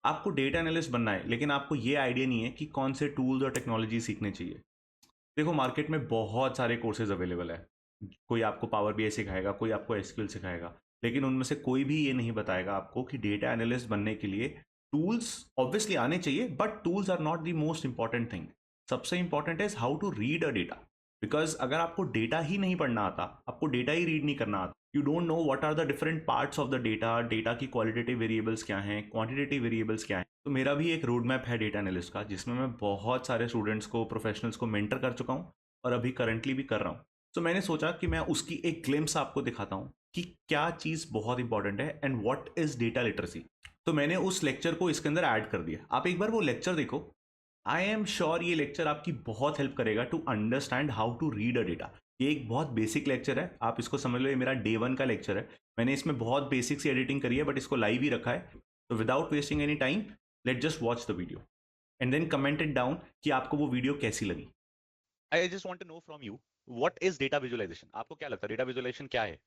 आपको data analyst बनना है, लेकिन आपको ये आइडिया नहीं है कि कौन से टूल्स और टेक्नोलॉजी सीखने चाहिए। देखो, मार्केट में बहुत सारे कोर्सेज अवेलेबल है। कोई आपको पावर बीआई सिखाएगा, कोई आपको एसक्यूएल सिखाएगा, लेकिन उनमें से कोई भी ये नहीं बताएगा आपको कि डेटा एनालिस्ट बनने के लिए टूल्स ऑब्वियसली आने चाहिए, but tools are not the most important thing. सबसे important is how to read a data. Because अगर आपको डेटा ही नहीं पढ़ना आता, आपको डेटा ही रीड नहीं करना आता, you don't know what are the different parts of the data, data की क्वालिटेटिव वेरिएबल्स क्या हैं, क्वांटिटेटिव वेरिएबल्स क्या हैं। तो मेरा भी एक रोड मैप है डेटा एनालिस्ट का, जिसमें मैं बहुत सारे स्टूडेंट्स को, प्रोफेशनल्स को मेंटर कर चुका हूँ और अभी करंटली भी कर रहा हूँ। तो मैंने सोचा कि मैं उसकी एक ग्लिम्स आपको दिखाता हूँ कि क्या चीज़ बहुत इंपॉर्टेंट है and what is data literacy. तो मैंने उस लेक्चर को इसके अंदर ऐड कर दिया, आप एक बार वो लेक्चर देखो। आई एम श्योर ये लेक्चर आपकी बहुत हेल्प करेगा to understand how to read a data. ये एक बहुत बेसिक लेक्चर है, आप इसको समझ लो, ये मेरा डे 1 का लेक्चर है। मैंने इसमें बहुत बेसिक सी एडिटिंग करी है, बट इसको लाइव ही रखा है। तो without wasting any time, let just watch the video and then comment it down कि आपको वो वीडियो कैसी लगी। I just want to know from you, what is data visualization? आपको क्या लगता है डेटा विजुअलाइजेशन क्या है?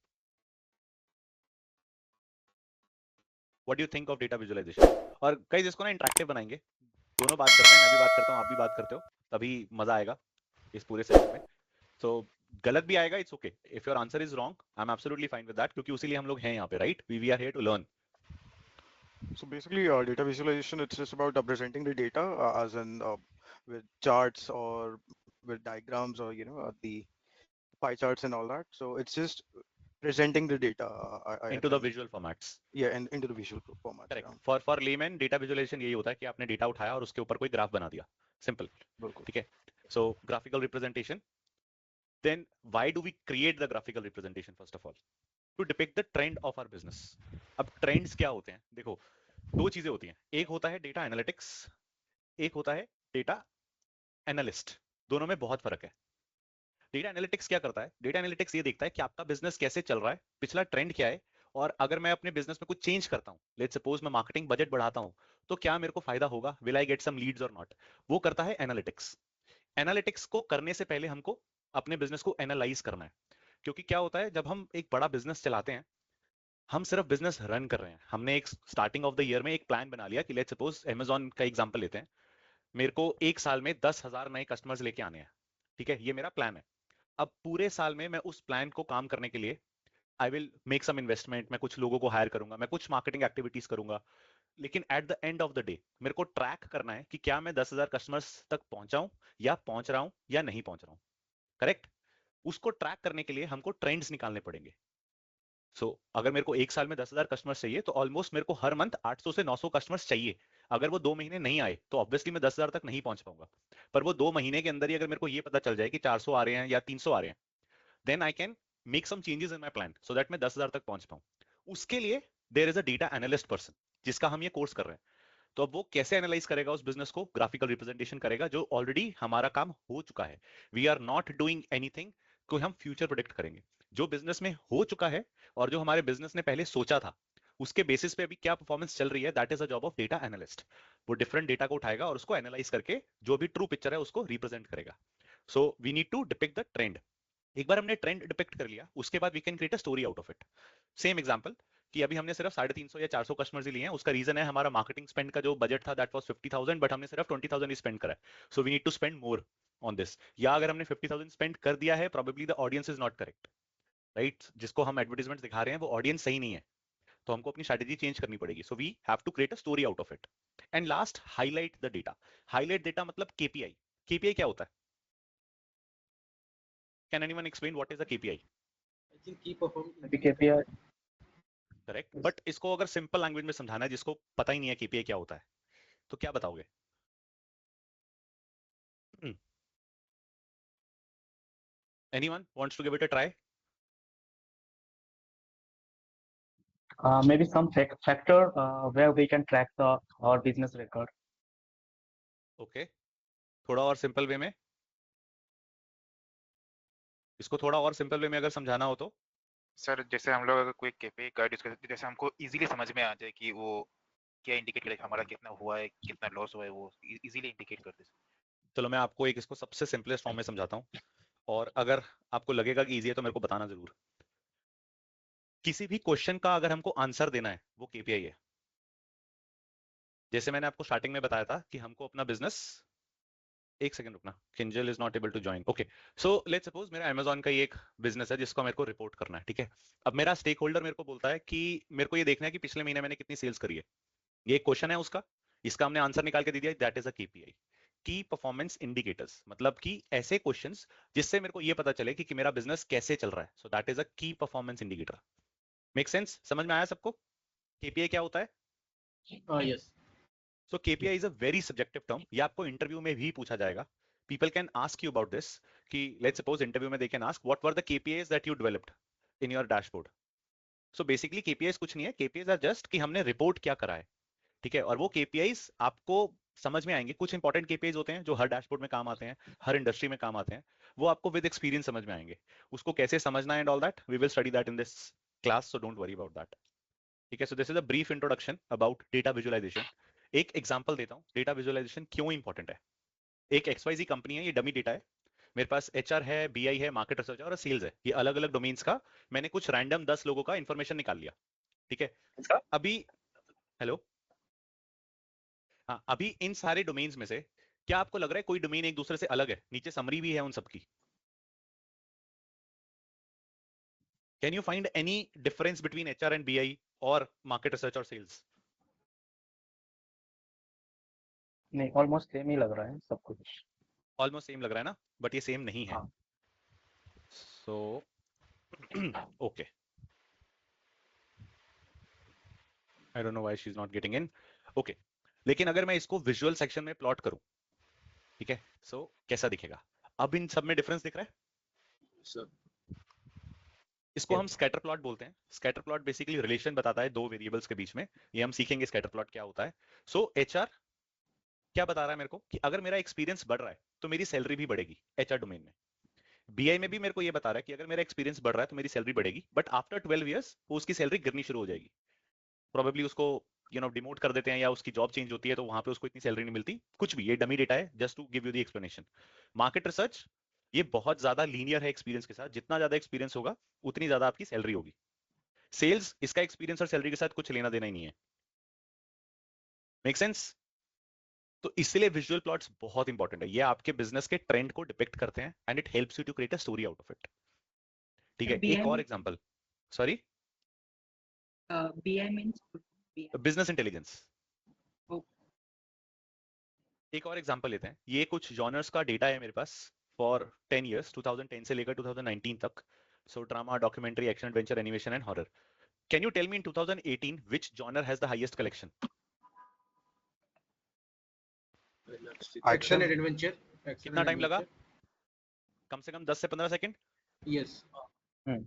What do you think of data visualization? और कई इसको ना इंटरेक्टिव बनाएंगे, दोनों बात करते हैं, मैं भी बात करता हूँ, आप भी बात करते हो, तभी मजा आएगा इस पूरे सेशन में। सो गलत भी आएगा, it's okay. If your answer is wrong, I am absolutely fine with that, क्योंकि उसी लिए हम लोग हैं यहाँ पे, right? We are here to learn. So basically, data visualization, it's just about presenting the data as in with charts or with diagrams or the pie charts and all that. So it's just presenting the data. I into the think visual formats. yeah, and into the visual formats. Correct. Yeah, for layman data visualization यही होता है कि आपने data उठाया और उसके ऊपर कोई ग्राफ बना दिया, सिंपल। बिल्कुल. ठीक है। So graphical representation, then why do we create the graphical representation? First of all, to depict the trend of our business. अब ट्रेंड्स क्या होते हैं? देखो, दो चीजें होती हैं, एक होता है डेटा एनालिटिक्स, एक होता है डेटा एनालिस्ट। दोनों में बहुत फर्क है। डेटा एनालिटिक्स क्या करता है? डेटा एनालिटिक्स ये देखता है कि आपका बिजनेस कैसे चल रहा है, पिछला ट्रेंड क्या है, और अगर मैं अपने बिजनेस में कुछ चेंज करता हूं, लेट्स सपोज मैं मार्केटिंग बजट बढ़ाता हूं, तो क्या मेरे को फायदा होगा? Will I get some leads और नॉट? वो करता है एनालिटिक्स। एनालिटिक्स को करने से पहले हमको अपने बिजनेस को एनालाइज करना है। क्योंकि क्या होता है, जब हम एक बड़ा बिजनेस चलाते हैं, हम सिर्फ बिजनेस रन कर रहे हैं। हमने एक स्टार्टिंग ऑफ द ईयर में एक प्लान बना लिया कि लेट्स सपोज अमेजॉन का एग्जांपल लेते हैं, मेरे को एक साल में 10,000 नए कस्टमर्स लेके आने हैं। ठीक है, ये मेरा प्लान है। अब पूरे साल में मैं उस प्लान को काम करने के लिए I will make some investment, मैं कुछ लोगों को हायर करूंगा, मैं कुछ मार्केटिंग एक्टिविटीज करूंगा। लेकिन at the end of the day मेरे को ट्रैक करना है कि क्या मैं 10,000 कस्टमर्स तक पहुंचाऊं, या पहुंच रहा हूं या नहीं पहुंच रहा हूं। करेक्ट। उसको ट्रैक करने के लिए हमको ट्रेंड्स निकालने पड़ेंगे। अगर मेरे को एक साल में 10,000 कस्टमर्स चाहिए, तो ऑलमोस्ट मेरे को हर मंथ 800 से 900 कस्टमर्स चाहिए। अगर वो 2 महीने नहीं आए, तो ऑब्वियसली मैं 10,000 तक नहीं पहुंच पाऊंगा। पर वो 2 महीने के अंदर ही अगर मेरे को ये पता चल जाए कि 400 आ रहे हैं या 300 आ रहे हैं, then I can make some changes in my plan so that मैं 10,000 तक पहुंच पाऊं। उसके लिए there is a data analyst person, जिसका हम ये कोर्स कर रहे हैं। तो अब वो कैसे एनालाइज करेगा उस बिजनेस को? ग्राफिकल रिप्रेजेंटेशन करेगा, जो ऑलरेडी हमारा काम हो चुका है। We are not doing anything को हम फ्यूचर प्रोडिक्ट करेंगे। जो बिजनेस में हो चुका है और जो हमारे बिजनेस ने पहले सोचा था, उसके बेसिस पे अभी क्या परफॉर्मेंस चल रही है, that is a job of data analyst. वो डिफरेंट डेटा को उठाएगा और उसको एनालाइज करके जो भी ट्रू पिक्चर है उसको रिप्रेजेंट करेगा। So we need to depict the trend. एक बार हमने ट्रेंड डिपिक्ट कर लिया, उसके बाद we can create a story out of it. Same example, कि अभी हमने सिर्फ 350 या 400 कस्टमर्स ही लिए हैं। उसका रीजन है हमारा मार्केटिंग स्पेंड का जो बजट था दैट वाज 50,000, बट हमने सिर्फ 20,000 ही स्पेंड करा है। So we need to spend more on this. या अगर हमने 50,000 स्पेंड कर दिया है, probably the audience is not correct, right? जिसको हम एडवर्टाइजमेंट दिखा रहे हैं वो ऑडियंस सही नहीं है, तो हमको अपनी स्ट्रेटेजी चेंज करनी पड़ेगी। So we have to create a story out of it. And last, highlight the data. Highlight data मतलब केपीआई। केपीआई क्या होता है? Can anyone explain what is the KPI? I think key performance maybe indicator. KPI. Correct, but इसको अगर simple language में समझाना है, जिसको पता ही नहीं है केपीआई क्या होता है, तो क्या बताओगे? Anyone wants to give it a try? Maybe some factor where we can track our business record. Okay, थोड़ा और सिंपल वे में, इसको थोड़ा और सिंपल वे में अगर समझाना हो तो? सर जैसे हम लोग अगर कोई केपीआई का डिस्कस, जैसे हमको इजीली समझ में आ जाए कि वो क्या इंडिकेट करे, हमारा कितना हुआ है, कितना लॉस हुआ है, वो इजीली इंडिकेट कर दे। चलो मैं आपको एक इसको सबसे सिंपलेस्ट फॉर्म में समझाता हूँ, और अगर आपको लगेगा कि इजी है तो मेरे को बताना जरूर। किसी भी क्वेश्चन का अगर हमको आंसर देना है, वो केपीआई है। जैसे मैंने आपको स्टार्टिंग में बताया था कि हमको अपना बिजनेस, एक सेकंड रुकना, Kinjal is not able to join. Okay, so let's suppose मेरा अमेजोन का ये एक बिजनेस है जिसको मेरे को रिपोर्ट करना है, ठीक है। अब मेरा स्टेक होल्डर मेरे को बोलता है कि मेरे को ये देखना है कि पिछले महीने मैंने कितनी सेल्स करी है। ये एक क्वेश्चन है उसका, इसका हमने आंसर निकाल के दे दिया, दैट इज अ केपीआई, की परफॉर्मेंस इंडिकेटर्स। मतलब कि ऐसे क्वेश्चंस जिससे मेरे को ये पता चले कि मेरा बिजनेस कैसे चल रहा है। सो दैट इज अ की परफॉर्मेंस इंडिकेटर। Make sense? समझ में आया सबको केपीआई क्या होता है? Yes. So KPI is a very subjective term, ये आपको इंटरव्यू में भी पूछा जाएगा। People can ask you about this कि लेट्स सपोज इंटरव्यू में they can ask what were the KPIs that you developed in your dashboard. So basically KPIs कुछ नहीं है, केपीआईज आर जस्ट कि हमने रिपोर्ट क्या करा है, ठीक है। और वो केपीआईज आपको समझ में आएंगे। कुछ इंपॉर्टेंट केपीआईज होते हैं जो हर डैशबोर्ड में काम आते हैं, हर इंडस्ट्री में काम आते हैं, वो आपको विद एक्सपीरियंस समझ में आएंगे। उसको कैसे समझना है and all that we will study that in this class, so don't worry about that, ठीक है। So this is a brief introduction about data visualization. एक एग्जांपल देता हूं डेटा विजुअलाइजेशन क्यों इंपॉर्टेंट है। एक एक्सवाईजी कंपनी है, ये डमी डेटा है, मेरे पास एचआर है, बीआई है, मार्केट रिसर्च है और सेल्स है, ये अलग अलग डोमेन्स का मैंने कुछ रैंडम 10 लोगों का इंफॉर्मेशन निकाल लिया, ठीक है। अभी हेलो, हाँ, अभी इन सारे डोमेन्स में से क्या आपको लग रहा है कोई डोमेन एक दूसरे से अलग है? नीचे समरी भी है उन सबकी। Can you find any difference between HR and BI और मार्केट रिसर्च और सेल्स? नहीं, ऑलमोस्ट सेम ही लग रहा है सब कुछ। ऑलमोस्ट सेम लग रहा है ना, बट ये सेम नहीं है। हाँ। So okay, I don't know why she is not getting in. Okay, लेकिन अगर मैं इसको विजुअल सेक्शन में प्लॉट करूं, ठीक है, सो कैसा दिखेगा? अब इन सब में डिफरेंस दिख रहा है? Sir. इसको हम Yes. स्कैटर प्लॉट बोलते हैं। स्कैटर प्लॉट बेसिकली रिलेशन बताता है दो वेरिएबल्स के बीच में। ये हम सीखेंगे स्कैटर प्लॉट क्या होता है। सो एचआर क्या बता रहा है मेरे को कि अगर मेरा एक्सपीरियंस बढ़ रहा है तो मेरी सैलरी भी बढ़ेगी एचआर डोमेन में। बीआई में भी मेरे को ये बता रहा है कि अगर मेरा एक्सपीरियंस बढ़ रहा है तो मेरी सैलरी बढ़ेगी, बट आफ्टर 12 ईयर्स वो उसकी सैलरी गिरनी शुरू हो जाएगी। प्रोबेबली उसको डिमोट कर देते हैं या उसकी जॉब चेंज होती है तो वहां पे उसको इतनी सैलरी नहीं मिलती। कुछ भी, ये डमी डेटा है, just to give you the explanation. Market research ये बहुत ज्यादा लीनियर है एक्सपीरियंस के साथ, जितना ज्यादा एक्सपीरियंस होगा उतनी ज्यादा आपकी सैलरी होगी। सेल्स, इसका एक्सपीरियंस और सैलरी के साथ कुछ लेना देना ही नहीं है। Make sense? तो इसलिए विजुअल प्लॉट्स बहुत इंपॉर्टेंट है, ये आपके बिजनेस के ट्रेंड को डिपिक्ट करते हैं and it helps you to create a story out of it, ठीक है। एक BI और means example, sorry, BI means BI. Business intelligence. Oh, एक और एग्जांपल लेते हैं, ये कुछ जॉनर्स का डेटा है मेरे पास फॉर 10 इयर्स, 2010 से लेकर 2019 तक। So drama, documentary, action adventure, animation and horror. Can you tell me in 2018 which genre has the highest collection? Let's see. Action. Action and adventure. Action कितना and टाइम लगा? adventure. कम से कम 10 से 15 second. Yes.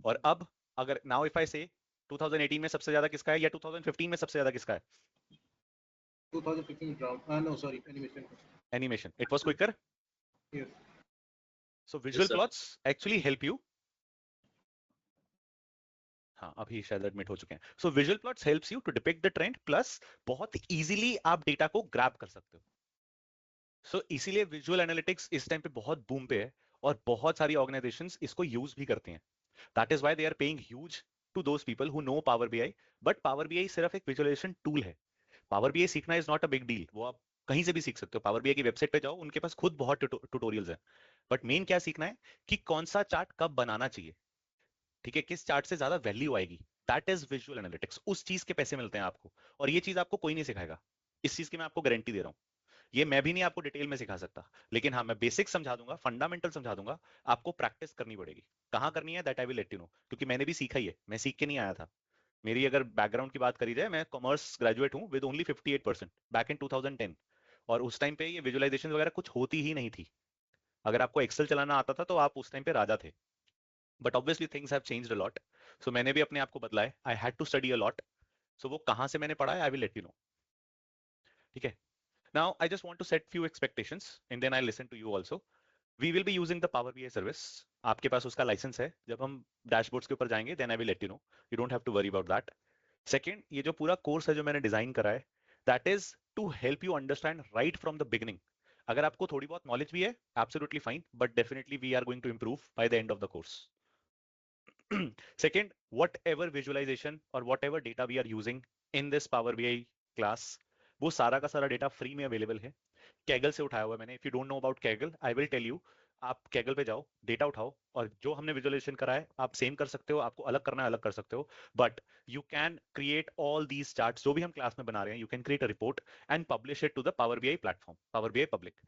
और अब अगर now if आई से 2018 में सबसे ज्यादा किसका है या 2015 में सबसे ज्यादा किसका है? 2015 drama. No, sorry, animation. Animation, it was quicker. Yes. So visual sir. Plots actually help you, हाँ अभी शायद एडमिट हो चुके हैं। So visual plots helps you to depict the trend, plus बहुत इजीली आप डेटा को ग्रैब कर सकते हो। सो इसीलिए विजुअल एनालिटिक्स इस टाइम पे बहुत बूम पे है और बहुत सारी ऑर्गेनाइजेशंस इसको यूज भी करती हैं। That is why they are paying huge to those people who know Power BI. But Power BI सिर्फ एक विजुअलाइजेशन टूल है। पावर बीआई सीखना is not a big deal, वो आप कहीं से भी सीख सकते हो। पावर बीआई की वेबसाइट पे जाओ, उनके पास खुद बहुत ट्यूटोरियल्स हैं। बट मेन क्या सीखना है कि कौन सा चार्ट कब बनाना चाहिए, ठीक है, किस चार्ट से ज्यादा वैल्यू आएगी। दैट इज विजुअल एनालिटिक्स, उस चीज के पैसे मिलते हैं आपको। और ये चीज आपको कोई नहीं सिखाएगा, इस चीज की मैं आपको गारंटी दे रहा हूँ। ये मैं भी नहीं आपको डिटेल में सिखा सकता, लेकिन हाँ मैं बेसिक समझा दूंगा, फंडामेंटल समझा दूंगा। आपको प्रैक्टिस करनी पड़ेगी। कहाँ करनी है that I will let you no, क्योंकि मैंने भी सीखा ही है, मैं सीख के नहीं आया था। मेरी अगर बैकग्राउंड की बात करी जाए, मैं कॉमर्स ग्रेजुएट हूँ विद ओनली 58% बैक इन 2010। और उस टाइम पे ये विजुअलाइजेशन वगैरह कुछ होती ही नहीं थी। अगर आपको एक्सेल चलाना आता था तो आप उस टाइम पे राजा थे। But obviously things have changed a lot. सो मैंने भी अपने आप को बदला है, I had to study a lot. So वो कहाँ से मैंने पढ़ा है I will let you know, ठीक है। Now I just want to set few expectations and then I'll listen to you also. We will be using the Power BI service. आपके पास उसका लाइसेंस है। जब हम डैशबोर्ड्स के ऊपर जाएंगे then I will let you know. You don't have to worry about that. Second, ये जो पूरा कोर्स है जो मैंने डिजाइन करा है, that is to help you understand right from the beginning. अगर आपको थोड़ी बहुत नॉलेज भी है, absolutely fine, but definitely we are going to improve by the end of the course. Second, whatever visualization or whatever data we are using in this Power BI class, वो सारा का सारा डेटा फ्री में available है, Kaggle से उठाया हुआ है मैंने। If you don't know about Kaggle, I will tell you. आप कैगल पे जाओ, डेटा उठाओ, और जो हमने विजुअलाइजेशन करा है आप सेम कर सकते हो, आपको अलग करना है अलग कर सकते हो, but you can create all these charts जो भी हम क्लास में बना रहे हैं। You can create a report and publish it to the power BI platform, Power BI public.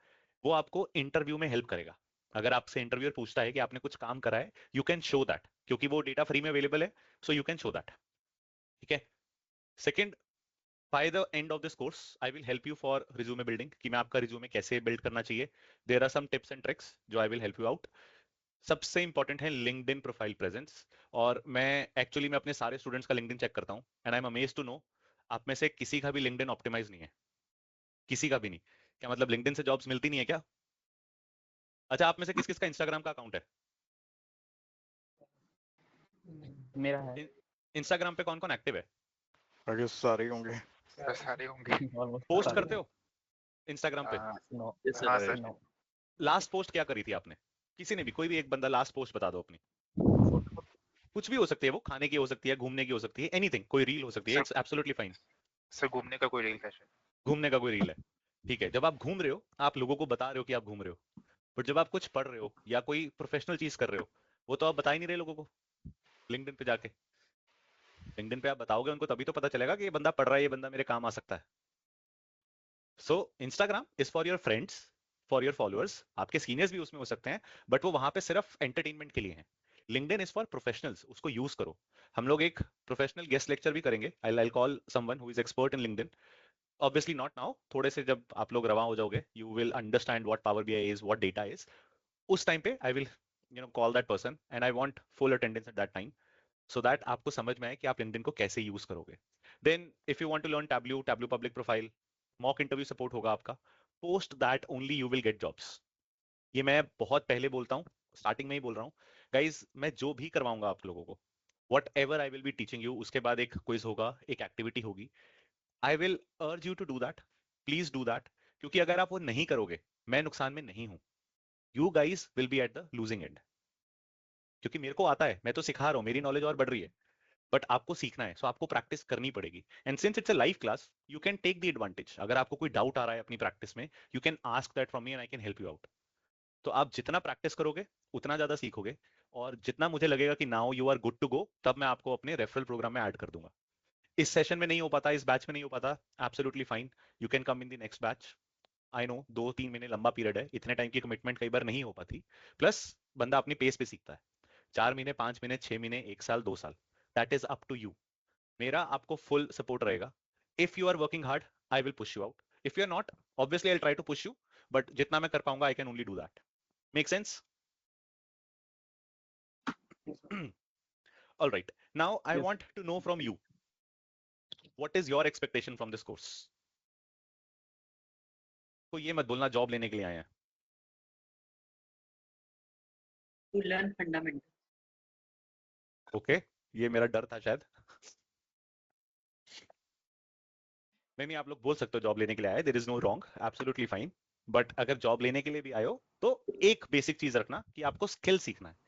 वो आपको इंटरव्यू में हेल्प करेगा। अगर आपसे इंटरव्यूअर पूछता है कि आपने कुछ काम करा है, यू कैन शो दैट, क्योंकि वो डेटा फ्री में अवेलेबल है, so you can show that. ठीक है। Second, by the end of this course I will help you for resume building, कि मैं आपका रिज्यूमे कैसे बिल्ड करना चाहिए। There are some tips and tricks जो I will help you out. सबसे इंपॉर्टेंट है लिंक्डइन प्रोफाइल प्रेजेंस। और मैं एक्चुअली मैं अपने सारे स्टूडेंट्स का लिंक्डइन चेक करता हूँ, and I am amazed to know आप में से किसी का भी लिंक्डइन ऑप्टिमाइज नहीं है, किसी का भी नहीं। क्या मतलब लिंक्डइन से जॉब्स मिलती नहीं है क्या? अच्छा, आप में से किस किस का इंस्टाग्राम का अकाउंट है? मेरा है इंस्टाग्राम पे कौन कौन एक्टिव है? I guess सारे होंगे। बस सारे होंगे। ऑलमोस्ट पोस्ट सारे। करते हो इंस्टाग्राम पे? नो हाँ सर। नो। लास्ट पोस्ट क्या करी थी आपने? किसी ने भी, कोई भी एक बंदा लास्ट पोस्ट बता दो अपनी। कुछ भी हो सकती है, वो खाने की हो सकती है, घूमने की हो सकती है, एनीथिंग, कोई रील हो सकती है, इट्स एब्सोल्युटली फाइन। सर घूमने का कोई रील है शायद। घूमने का कोई रील है, ठीक है। जब आप घूम रहे हो आप लोगों को बता रहे हो कि आप घूम रहे हो, बट जब आप कुछ पढ़ रहे हो या कोई प्रोफेशनल चीज कर रहे हो, वो तो आप बता ही नहीं रहे लोगों को। लिंक्डइन पे जाके, लिंक्डइन पे आप बताओगे उनको, तभी तो पता चलेगा कि ये बंदा पढ़ रहा है, ये बंदा मेरे काम आ सकता है। So Instagram is for your friends, for your followers, आपके सीनियर्स भी उसमें हो सकते हैं, बट वो वहां पे सिर्फ एंटरटेनमेंट के लिए है। लिंक्डइन इज फॉर प्रोफेशनल्स, उसको यूज करो। हम लोग एक प्रोफेशनल गेस्ट लेक्चर भी करेंगे, I call someone who is expert in LinkedIn. Obviously not now, थोड़े से जब आप लोग रवा हो जाओगे, you will understand what power BI is, what data is. उस टाइम पे I will call that person, and I want full attendance at that time, so that आपको समझ में आए कि आप लिंक्डइन को कैसे यूज करोगे। Then if you want to learn Tableau, Tableau public profile, mock interview support होगा आपका। Post that only you will get jobs. ये मैं बहुत पहले बोलता हूँ, स्टार्टिंग में ही बोल रहा हूँ गाइज। मैं जो भी करवाऊंगा आप लोगों को, whatever I will be teaching you, उसके बाद एक क्विज होगा, एक एक्टिविटी होगी, I will urge you to do that, please do that. क्योंकि अगर आप वो नहीं करोगे, मैं नुकसान में नहीं हूं, you guys will be at the losing and. क्योंकि मेरे को आता है, मैं तो सिखा रहा हूँ, मेरी नॉलेज और बढ़ रही है, बट आपको सीखना है, सो आपको प्रैक्टिस करनी पड़ेगी। And since it's a live class, you can take the advantage. अगर आपको कोई डाउट आ रहा है अपनी प्रैक्टिस में, you can ask that from me and I can help you out. तो आप जितना प्रैक्टिस करोगे उतना ज्यादा सीखोगे, और जितना मुझे लगेगा कि now you are good to go, तब मैं आपको अपने रेफरल प्रोग्राम में ऐड कर दूंगा। इस सेशन में नहीं हो पाता, इस बैच में नहीं हो पाता, absolutely fine, you can come in the next batch. I know 2-3 महीने लंबा पीरियड है, इतने टाइम की कमिटमेंट कई बार नहीं हो पाती, प्लस बंदा अपनी पेस पे सीखता है। 4 महीने, 5 महीने, 6 महीने, 1 साल, 2 साल, that is up to you. मेरा आपको फुल सपोर्ट रहेगा। If you are working hard, I will push you out. If you are not, obviously I try to push you, but जितना मैं कर पाऊंगा, I can only do that. Make sense? All right. Now I Yes. want to know from you, what is your expectation from this course? तो ये मत बोलना job लेने के लिए आए हैं। To learn fundamentals. ओके, ये मेरा डर था शायद। नहीं, आप लोग बोल सकते हो जॉब लेने के लिए आए, there is no wrong, absolutely fine. But अगर जॉब लेने के लिए भी आए हो, तो एक बेसिक चीज रखना कि आपको स्किल सीखना है।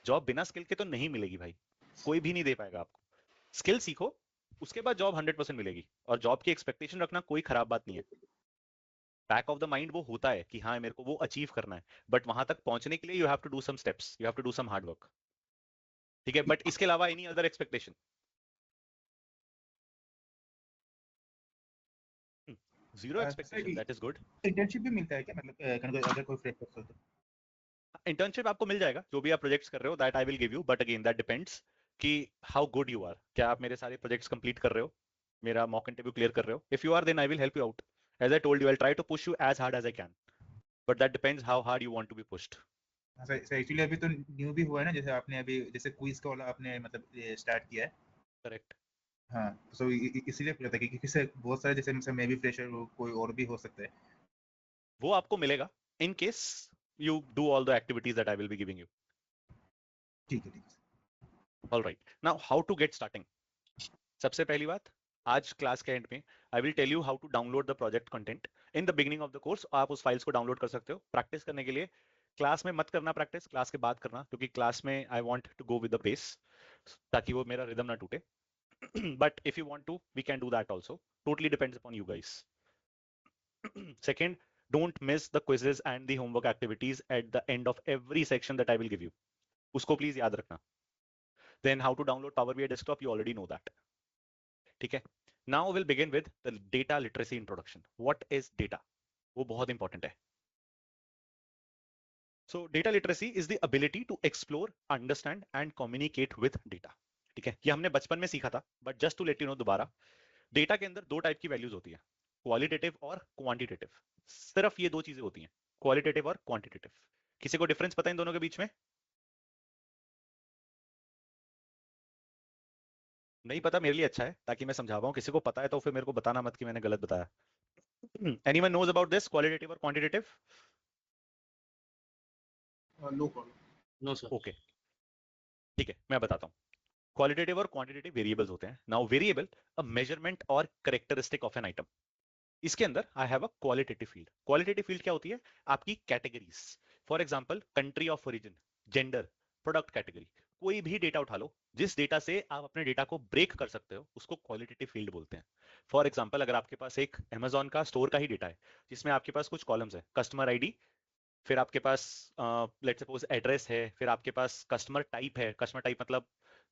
जॉब बिना स्किल के तो नहीं मिलेगी भाई, कोई भी नहीं दे पाएगा आपको। स्किल सीखो, उसके बाद जॉब 100% मिलेगी। और जॉब की एक्सपेक्टेशन रखना कोई खराब बात नहीं है। बैक ऑफ द माइंड वो होता है कि हाँ मेरे को वो अचीव करना है, बट वहां तक पहुंचने के लिए you have to do some steps, you have to do some hard work. ठीक है, बट इसके अलावा any other expectation? Zero expectation, that is good. Internship भी मिलता है क्या, मतलब अगर कोई फ्रेशर हो तो? इंटर्नशिप आपको मिल जाएगा, जो भी आप प्रोजेक्ट्स कर रहे हो, that I will give you, but again that depends कि हाउ गुड यू आर। क्या आप मेरे सारे प्रोजेक्ट्स कंप्लीट कर रहे हो, मेरा मॉक इंटरव्यू क्लियर कर रहे हो? If you are, then I will help you out. As I told you, I try to push you as hard as I can, but that depends how hard you want to be pushed. Sir actually अभी तो new भी हुआ है ना, जैसे आपने अभी जैसे क्विज का वाला आपने मतलब स्टार्ट किया है। करेक्ट। हाँ, सो इसीलिए पूछा था कि किसी बहुत सारे जैसे मतलब मैं भी फ्रेशर हूँ, कोई और भी हो सकता है। वो आपको मिलेगा in case you do all the activities that I will be giving you. ठीक है, ठीक है। All right. Now, how to get starting? सबसे पहली बात, आज क्लास के एंड में I will tell you how to download the project content. In the beginning of the course आप उस फाइल्स को डाउनलोड कर सकते हो। प्रैक्टिस करने के लिए क्लास में मत करना प्रैक्टिस, क्लास के बाद करना, क्योंकि क्लास में I want to go with the pace, ताकि वो मेरा रिदम ना टूटे। But if you want to, we can do that also, totally depends upon you guys. Second, don't miss the quizzes and the homework activities at the end of every section that I will give you. उसको please याद रखना. Then how to download Power BI Desktop, you already know that. ठीक है? Now we'll begin with the data literacy introduction. What is data? वो बहुत important है. So data literacy is the ability to explore, understand and communicate with data. ठीक है? ये हमने बचपन में सीखा था, but just to let you know दोबारा, डेटा के अंदर दो टाइप की वैल्यूज होती है, क्वालिटेटिव और क्वांटिटेटिव. सिर्फ ये दो चीजें होती हैं, क्वालिटेटिव और क्वांटिटेटिव. किसी को डिफरेंस पता है इन दोनों के बीच में? नहीं पता मेरे लिए अच्छा है, ताकि मैं समझा पाऊं. किसी को पता है तो फिर मेरे को बताना मत कि मैंने गलत बताया. Anyone knows about this qualitative और quantitative? No problem. No sir. Okay, ठीक है, मैं बताता हूँ. क्वालिटेटिव और क्वांटिटेटिव वेरिएबल्स होते हैं. नाउ वेरिएबल अ मेजरमेंट और कैरेक्टरिस्टिक ऑफ एन आइटम. इसके अंदर I have a qualitative field. Qualitative field क्या होती है? आपकी categories. For example country of origin, gender, product category. कोई भी डेटा उठा लो, जिस डेटा से आप अपने डेटा को ब्रेक कर सकते हो, उसको क्वालिटेटिव फील्ड बोलते हैं. फॉर एग्जांपल अगर आपके पास एक अमेजोन का स्टोर का ही डेटा है, जिसमें आपके पास कुछ कॉलम्स है, कस्टमर आईडी, फिर आपके पास लेट्स सपोज एड्रेस है, फिर आपके पास कस्टमर टाइप है. कस्टमर टाइप मतलब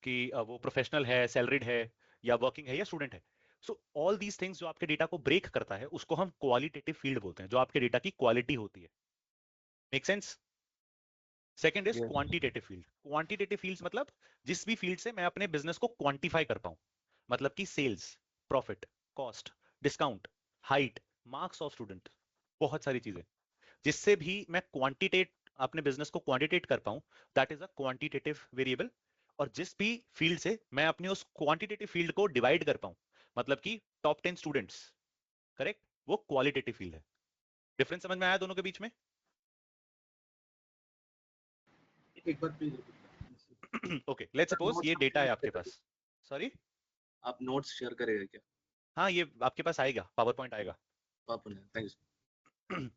कि वो प्रोफेशनल है, सैलरीड है, या वर्किंग है, या स्टूडेंट है. सो ऑल दीज थिंग्स जो आपके डेटा को ब्रेक करता है, उसको हम क्वालिटेटिव फील्ड बोलते हैं, जो आपके डेटा की क्वालिटी होती है. Make sense? Second is Yes. Quantitative field. Quantitative fields मतलब जिस भी फील्ड से मैं अपने बिजनेस को क्वांटिफाई कर पाऊं. मतलब कि sales, profit, cost, discount, height, marks of student, बहुत सारी चीजें जिससे भी मैं क्वांटिटेट अपने बिजनेस को क्वांटिटेट कर पाऊं, that is a quantitative variable. और जिस भी फील्ड से मैं अपने उस क्वांटिटेटिव फील्ड को डिवाइड कर पाऊं, मतलब कि टॉप 10 स्टूडेंट्स, करेक्ट, वो क्वालिटेटिव फील्ड है. डिफरेंस समझ में आया दोनों के बीच में? एक बार please repeat. Okay, let's suppose ये डेटा है आपके पास. सॉरी, आप नोट्स शेयर करेगा क्या? हाँ ये आपके पास आएगा, पावर पॉइंट आएगा. Thank you.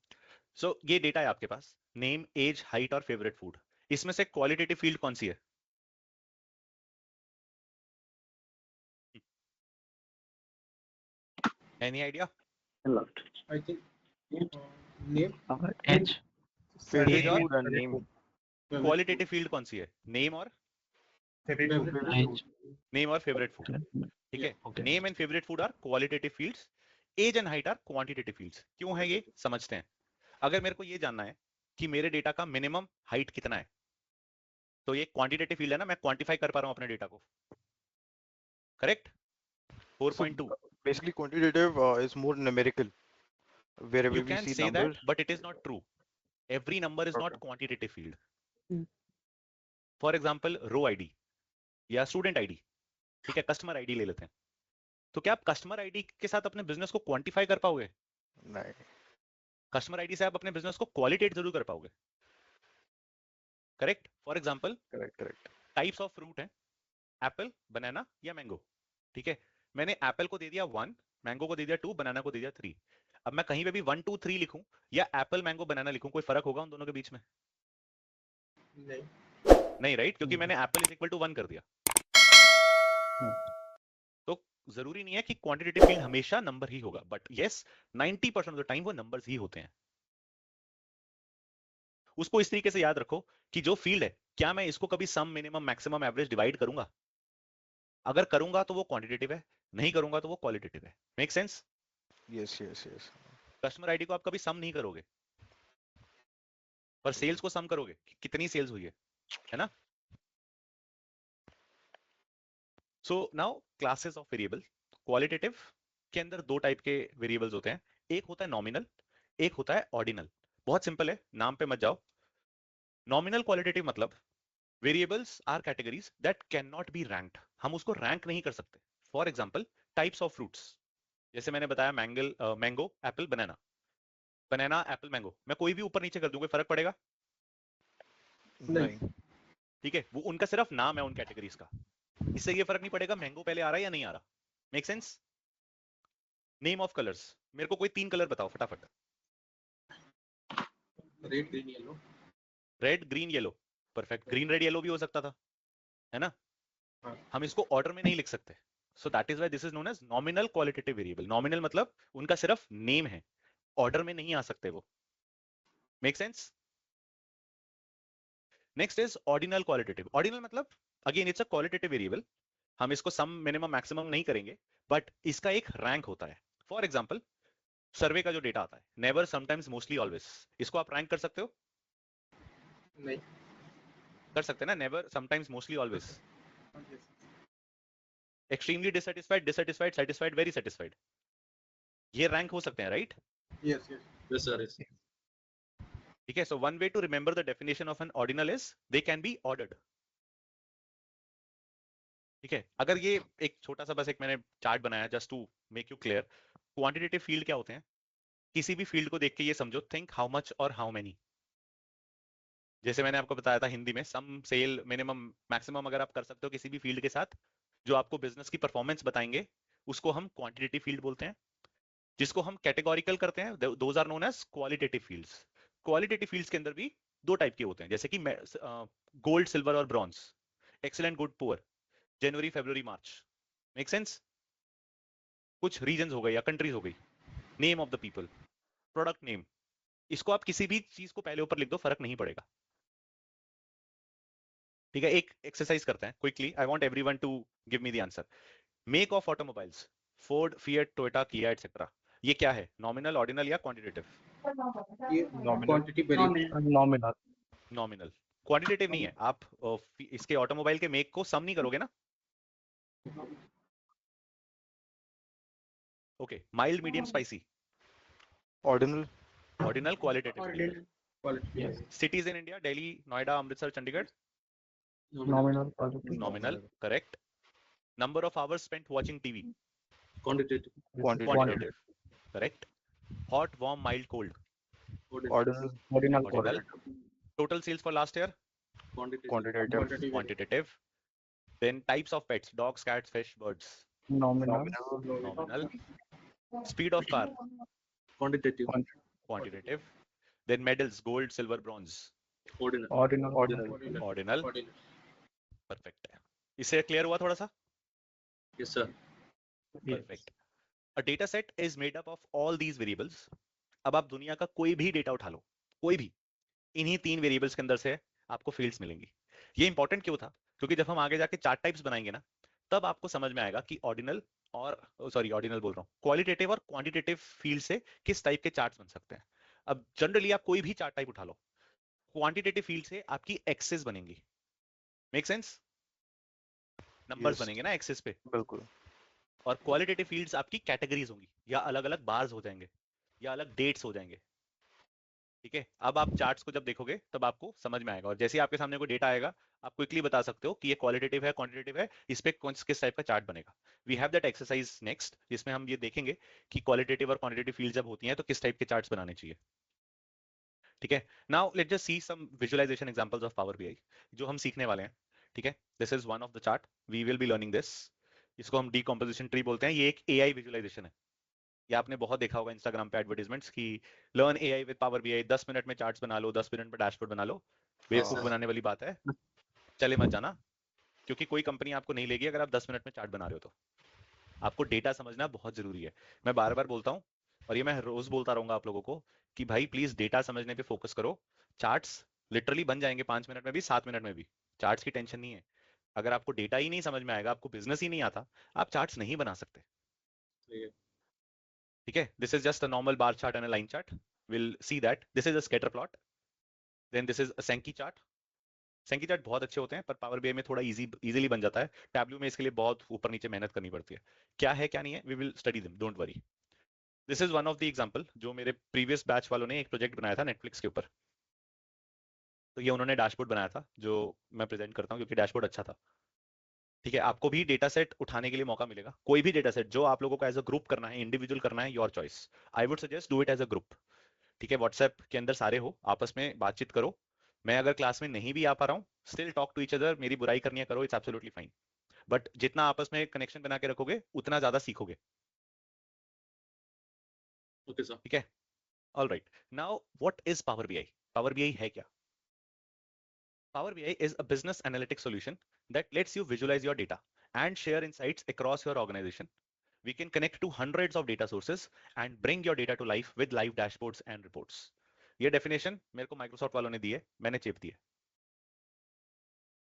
सो ये डेटा है आपके पास, नेम, एज, हाइट और फेवरेट फूड. इसमें से क्वालिटेटिव फील्ड कौन सी है? Any idea? Left. I think name. Edge. Favorite Age और food and name. Qualitative field कौन सी है? नेम और Favorite. नेम और फेवरेट फूड. ठीक है, Okay. Name and favourite food are qualitative fields. Age and height are quantitative fields. क्यों है ये समझते हैं. अगर मेरे को ये जानना है कि मेरे डेटा का मिनिमम हाइट कितना है, तो ये क्वांटिटेटिव फील्ड है ना, मैं क्वांटिफाई कर पा रहा हूं अपने डेटा को. Correct? 4.2. Basically, quantitative is more numerical. Wherever You we can see say numbers. that, but it is not true. Every number is not Okay. quantitative field. Hmm. For example, row ID या student ID. ठीक है, customer ID ले लेते हैं. तो क्या आप customer ID के साथ अपने बिजनेस को क्वांटिफाई कर पाओगे? नहीं. कस्टमर आईडी से आप अपने बिजनेस को क्वालिटेट जरूर कर पाओगे. Correct? For example, Correct. Types of fruit हैं, एप्पल, बनाना या मैंगो. ठीक है, मैंने एप्पल को दे दिया 1, मैंगो को दे दिया 2, बनाना को दे दिया 3. अब मैं कहीं पे भी 1 2 3 लिखूं या एप्पल मैंगो बनाना लिखूं, कोई फर्क होगा उन दोनों के बीच में? नहीं. नहीं, राइट? क्योंकि मैंने एप्पल इज इक्वल टू 1 कर दिया. तो जरूरी नहीं है कि क्वांटिटेटिव फील्ड हमेशा नंबर ही होगा, but yes 90% of the time वो नंबर्स ही होते हैं. उसको इस तरीके से याद रखो कि जो फील्ड है, क्या मैं इसको कभी सम, मिनिमम, मैक्सिमम, एवरेज डिवाइड करूंगा? अगर करूंगा तो वो क्वांटिटेटिव है, नहीं करूंगा तो वो क्वालिटेटिव है. Make sense? Yes. Customer ID को आप कभी सम नहीं करोगे, पर सेल्स को सम करोगे कि कितनी सेल्स हुई है ना? So now classes of variable. Qualitative के अंदर दो टाइप के वेरिएबल्स होते हैं. एक होता है नॉमिनल, एक होता है ऑर्डिनल. बहुत सिंपल है, नाम पे मत जाओ. नॉमिनल क्वालिटेटिव मतलब variables are categories that can not be ranked. हम उसको रैंक नहीं कर सकते. For example, types of fruits, जैसे मैंने बताया mango, apple, banana. Banana, apple, mango, मैं कोई भी ऊपर नीचे कर दूं, कोई फर्क पड़ेगा? नहीं. ठीक है, वो उनका सिर्फ नाम है उन कैटेगरीज का. इससे ये फर्क नहीं पड़ेगा मैंगो पहले आ रहा है या नहीं आ रहा. Make sense? Name of colours, मेरे को कोई 3 कलर बताओ फटाफट. Red, green, yellow. Red, green, yellow. Perfect. Green, red, yellow भी हो सकता था, है ना? हाँ. हम इसको ऑर्डर में नहीं लिख सकते. So that is why this is known as nominal qualitative variable. Nominal मतलब उनका सिर्फ नेम है, ऑर्डर में नहीं आ सकते वो। Make sense? Next is ordinal qualitative. Ordinal मतलब again it's a qualitative variable, हम इसको सम मिनिमम मैक्सिमम नहीं करेंगे, बट इसका एक रैंक होता है। फॉर एग्जाम्पल सर्वे का जो डेटा आता है, नेवर, समटाइम्स, मोस्टली, ऑलवेज, इसको आप रैंक कर सकते हो? नहीं। कर सकते हैं ना, never, sometimes, mostly, always. Extremely dissatisfied, dissatisfied, satisfied, very satisfied, ये रैंक हो सकते हैं, right? Yes, yes. Yes, sir. Yes. ठीक है, so one way to remember the definition of an ordinal is they can be ordered. ठीक है, अगर ये एक छोटा सा बस एक मैंने चार्ट बनाया just to make you clear, quantitative field क्या होते हैं? किसी भी फील्ड को देख के ये समझो, थिंक हाउ मच और हाउ मेनी। जैसे मैंने आपको बताया था हिंदी में, सम, सेल, मिनिमम, मैक्सिमम अगर आप कर सकते हो किसी भी फील्ड के साथ, जो आपको बिजनेस की परफॉर्मेंस बताएंगे, उसको हम क्वांटिटेटिव फील्ड बोलते हैं। जिसको हम कैटेगोरिकल करते हैं, those are known as qualitative fields. Qualitative fields के अंदर भी दो टाइप के होते हैं, जैसे कि गोल्ड, सिल्वर और ब्रॉन्ज, एक्सीलेंट, गुड, पुअर, जनवरी, फरवरी, मार्च। Make sense? कुछ रीजन हो गए या कंट्रीज हो गई, name of the people, product name, इसको आप किसी भी चीज को पहले ऊपर लिख दो, फर्क नहीं पड़ेगा। ठीक है, एक एक्सरसाइज करते हैं quickly, I want everyone to give me the answer. Make of automobiles, Ford, Fiat, Toyota, Kia etcetera, ये क्या है? नॉमिनल, ऑर्डिनल या क्वांटिटेटिव? ये quantity variable. Nominal. Nominal. Quantitative नहीं है। आप इसके ऑटोमोबाइल के मेक को सम नहीं करोगे ना? Okay, mild, medium, spicy, Ordinal. Ordinal, qualitative field. Ordinal. Quality. Yes. Cities in India, Delhi, Noida, Amritsar, Chandigarh, Nominal. Quality. Nominal, correct. Number of hours spent watching TV, Quantitative. Quantitative. Quantitative, correct. Hot, warm, mild, cold, Ordinal. Ordinal. Ordinal. Ordinal. Total sales for last year, Quantitative. Quantitative. Quantity. Quantitative. Then types of pets, dogs, cats, fish, birds, Nominal. Nominal. Speed of car, Quantitative. Quantitative. Then medals, gold, silver, bronze, Ordinal. Ordinal. Ordinal. Ordinal. Ordinal. Perfect है, इससे clear हुआ थोड़ा सा? Yes, sir. Perfect. A data set is made up of all these variables. अब आप दुनिया का कोई भी डेटा उठा लो, कोई भी, इन्हीं तीन वेरिएबल्स के अंदर से आपको फील्ड्स मिलेंगी। ये इंपॉर्टेंट क्यों था? क्योंकि जब हम आगे जाके चार्ट टाइप्स बनाएंगे ना, तब आपको समझ में आएगा कि ऑर्डिनल और सॉरी ऑर्डिनल बोल रहा हूँ, क्वालिटेटिव और क्वांटिटेटिव फील्ड से किस टाइप के चार्ट्स बन सकते हैं। अब जनरली आप कोई भी चार्ट टाइप उठा लो, क्वांटिटेटिव फील्ड से आपकी एक्सेस बनेंगी। Make sense? Numbers Yes. बनेंगे ना एक्सेस पे, बिल्कुल. और क्वालिटेटिव फील्ड्स आपकी कैटेगरीज होंगी, या अलग अलग बार्स हो जाएंगे, या अलग डेट्स हो जाएंगे। ठीक है, अब आप चार्ट्स को जब देखोगे तब आपको समझ में आएगा, और जैसे ही आपके सामने कोई डेटा आएगा, आप क्विकली बता सकते हो कि ये क्वालिटेटिव है, क्वांटिटेटिव है, इस पे किस टाइप का चार्ट बनेगा। We have that exercise next, जिसमें हम ये देखेंगे कि क्वालिटेटिव और क्वांटिटेटिव फील्ड जब होती हैं तो किस टाइप के चार्ट्स बनाने चाहिए। ठीक है, now let just see some visualization examples of power BI जो हम सीखने वाले हैं। ठीक है, this is one of the chart, we will be learning this. इसको हम डीकंपोजिशन ट्री बोलते हैं। ये एक एआई विजुअलाइजेशन है। ये आपने बहुत देखा होगा इंस्टाग्राम पे एडवर्टाइजमेंट्स की learn AI with power BI, 10 minute में चार्ट्स बना लो, 10 मिनट में डैशबोर्ड बना लो। बेवकूफ बनाने वाली बात है, चले मत जाना, क्योंकि कोई कंपनी आपको नहीं लेगी अगर आप 10 मिनट में चार्ट बना रहे हो तो। आपको डेटा समझना बहुत जरूरी है। मैं बार बार बोलता हूँ, और ये मैं रोज बोलता रहूंगा आप लोगों को, कि भाई प्लीज डेटा समझने पे फोकस करो। चार्ट्स लिटरली बन जाएंगे 5 मिनट में भी, 7 मिनट में भी, चार्ट्स की टेंशन नहीं है। अगर आपको डेटा ही नहीं समझ में आएगा, आपको बिजनेस ही नहीं आता, आप चार्ट्स नहीं बना सकते। ठीक है, this is just a normal bar chart and a line chart, will see that this is a scatter plot, then this is a sankey chart. Sankey chart बहुत अच्छे होते हैं, पर पावर बीआई में थोड़ा इजीली बन जाता है। टैब्लू में इसके लिए बहुत ऊपर नीचे मेहनत करनी पड़ती है। क्या है क्या नहीं है, we will study them, don't worry. This is one of the example जो मेरे प्रीवियस बैच वालों ने एक प्रोजेक्ट बनाया था नेटफ्लिक्स के ऊपर। तो ये उन्होंने डैशबोर्ड बनाया था जो मैं प्रेजेंट करता हूँ, क्योंकि डैशबोर्ड अच्छा था। ठीक है, आपको भी डेटा सेट उठाने के लिए मौका मिलेगा, कोई भी डेटा सेट जो आप लोगों को एज अ ग्रुप करना है, इंडिविजुअल करना है, your choice. I would suggest do it as a group. ठीक है, व्हाट्सएप के अंदर सारे हो, आपस में बातचीत करो। मैं अगर क्लास में नहीं भी आ पा रहा हूँ, still talk to each other, मेरी बुराई करनी है करो, इट्स एब्सोल्युटली फाइन। बट जितना आपस में कनेक्शन बना के रखोगे, उतना ज्यादा सीखोगे। Okay, sir. ठीक है, all right. Now what is power BI? Power BI है क्या? Power BI is a business analytics solution that lets you visualize your data and share insights across your organization we can connect to hundreds of data sources and bring your data to life with live dashboards and reports. ये definition मेरे को Microsoft वालों ने दी है, मैंने चेप दी है.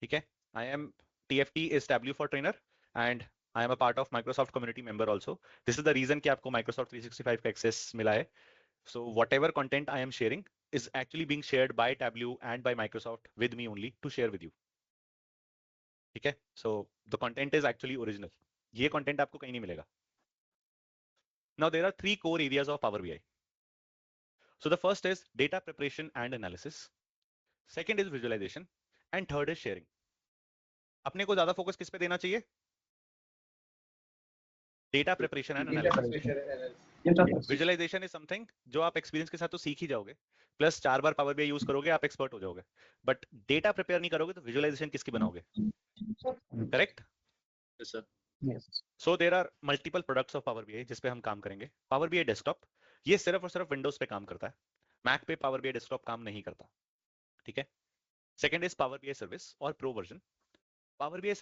ठीक है? I am TFT is W for trainer and I am a part of Microsoft community member also. This is the reason कि आपको Microsoft 365 का access मिला है. So whatever content I am sharing is actually being shared by Tableau and by Microsoft with me only to share with you. ठीक है? So the content is actually original. ये content आपको कहीं नहीं मिलेगा. Now there are three core areas of Power BI. So the first is data preparation and analysis. Second is visualization and third is sharing. अपने को ज्यादा focus किस पे देना चाहिए? Data preparation and analysis. Visualization is something जो आप experience के साथ तो सीख ही जाओगे. Plus 4 बार Power BI use करोगे आप expert हो जाओगे. But data prepare नहीं करोगे तो visualization किसकी बनाओगे? Correct? Yes, sir. Yes. So there are multiple products of Power BI जिस पे हम काम करेंगे. Power BI desktop ये सिर्फ और सिर्फ Windows पे काम करता है. Mac पे Power BI desktop काम नहीं करता. ठीक है? Second is Power BI service और Pro version. Power BI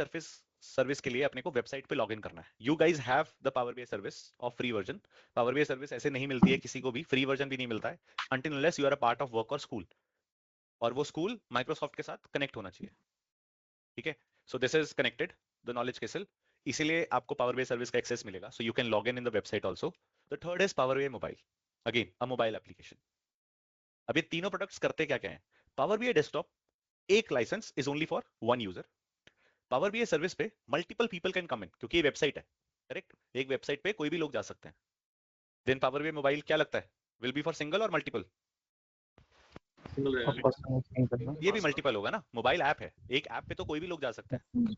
service के लिए अपने को वेबसाइट पे लॉगिन करना है. You guys have the Power BI service of free version. Power BI service ऐसे नहीं मिलती है किसी को भी, फ्री वर्जन भी नहीं मिलता है until unless you are a part of work or school. और वो स्कूल माइक्रोसॉफ्ट के साथ कनेक्ट होना चाहिए. ठीक है? So this is connected, the knowledge castle. इसीलिए आपको Power BI सर्विस का एक्सेस मिलेगा. So you can log in the website also. The third is Power BI mobile. Again, a mobile application. अब ये तीनों प्रोडक्ट्स करते क्या क्या हैं? Power BI desktop एक licence is only for one user. Power BI service पे multiple people can come in क्योंकि ये वेबसाइट है. करेक्ट? एक वेबसाइट पे कोई भी लोग जा सकते हैं. Then Power BI mobile क्या लगता है? Will be for single or multiple? Single Of रहेगा. course, single. ये भी मल्टीपल होगा ना. मोबाइल ऐप है, एक ऐप पे तो कोई भी लोग जा सकते हैं.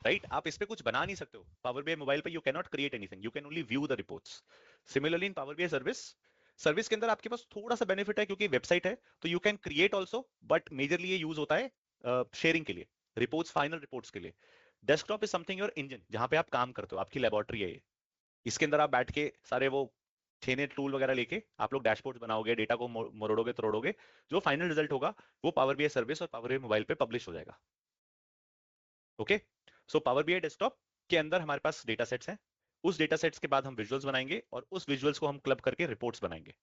राइट? आप इस पे कुछ बना नहीं सकते हो. पावर बीआई मोबाइल पे you can not create anything, you can only view the reports. Similarly in power BI service के अंदर आपके पास थोड़ा सा बेनिफिट है क्योंकि वेबसाइट है तो you can create also, but majorly ये यूज होता है शेयरिंग के लिए, रिपोर्ट्स, फाइनल रिपोर्ट्स के लिए. Desktop is something your engine, जहां पे आप काम करते हो, आपकी लेबोरेटरी है ये. इसके अंदर आप बैठ के सारे वो छेने टूल वगैरह लेके आप लोग डैशबोर्ड बनाओगे, डेटा को मरोड़ोगे तरोड़ोगे, जो फाइनल रिजल्ट होगा वो पावर बीआई सर्विस और पावर बीआई मोबाइल पे पब्लिश हो जाएगा. Okay, so power BI desktop के अंदर हमारे पास डेटा सेट्स हैं. उस डेटा सेट्स के बाद हम विजुअल्स बनाएंगे और उस विजुअल्स को हम क्लब करके रिपोर्ट्स बनाएंगे.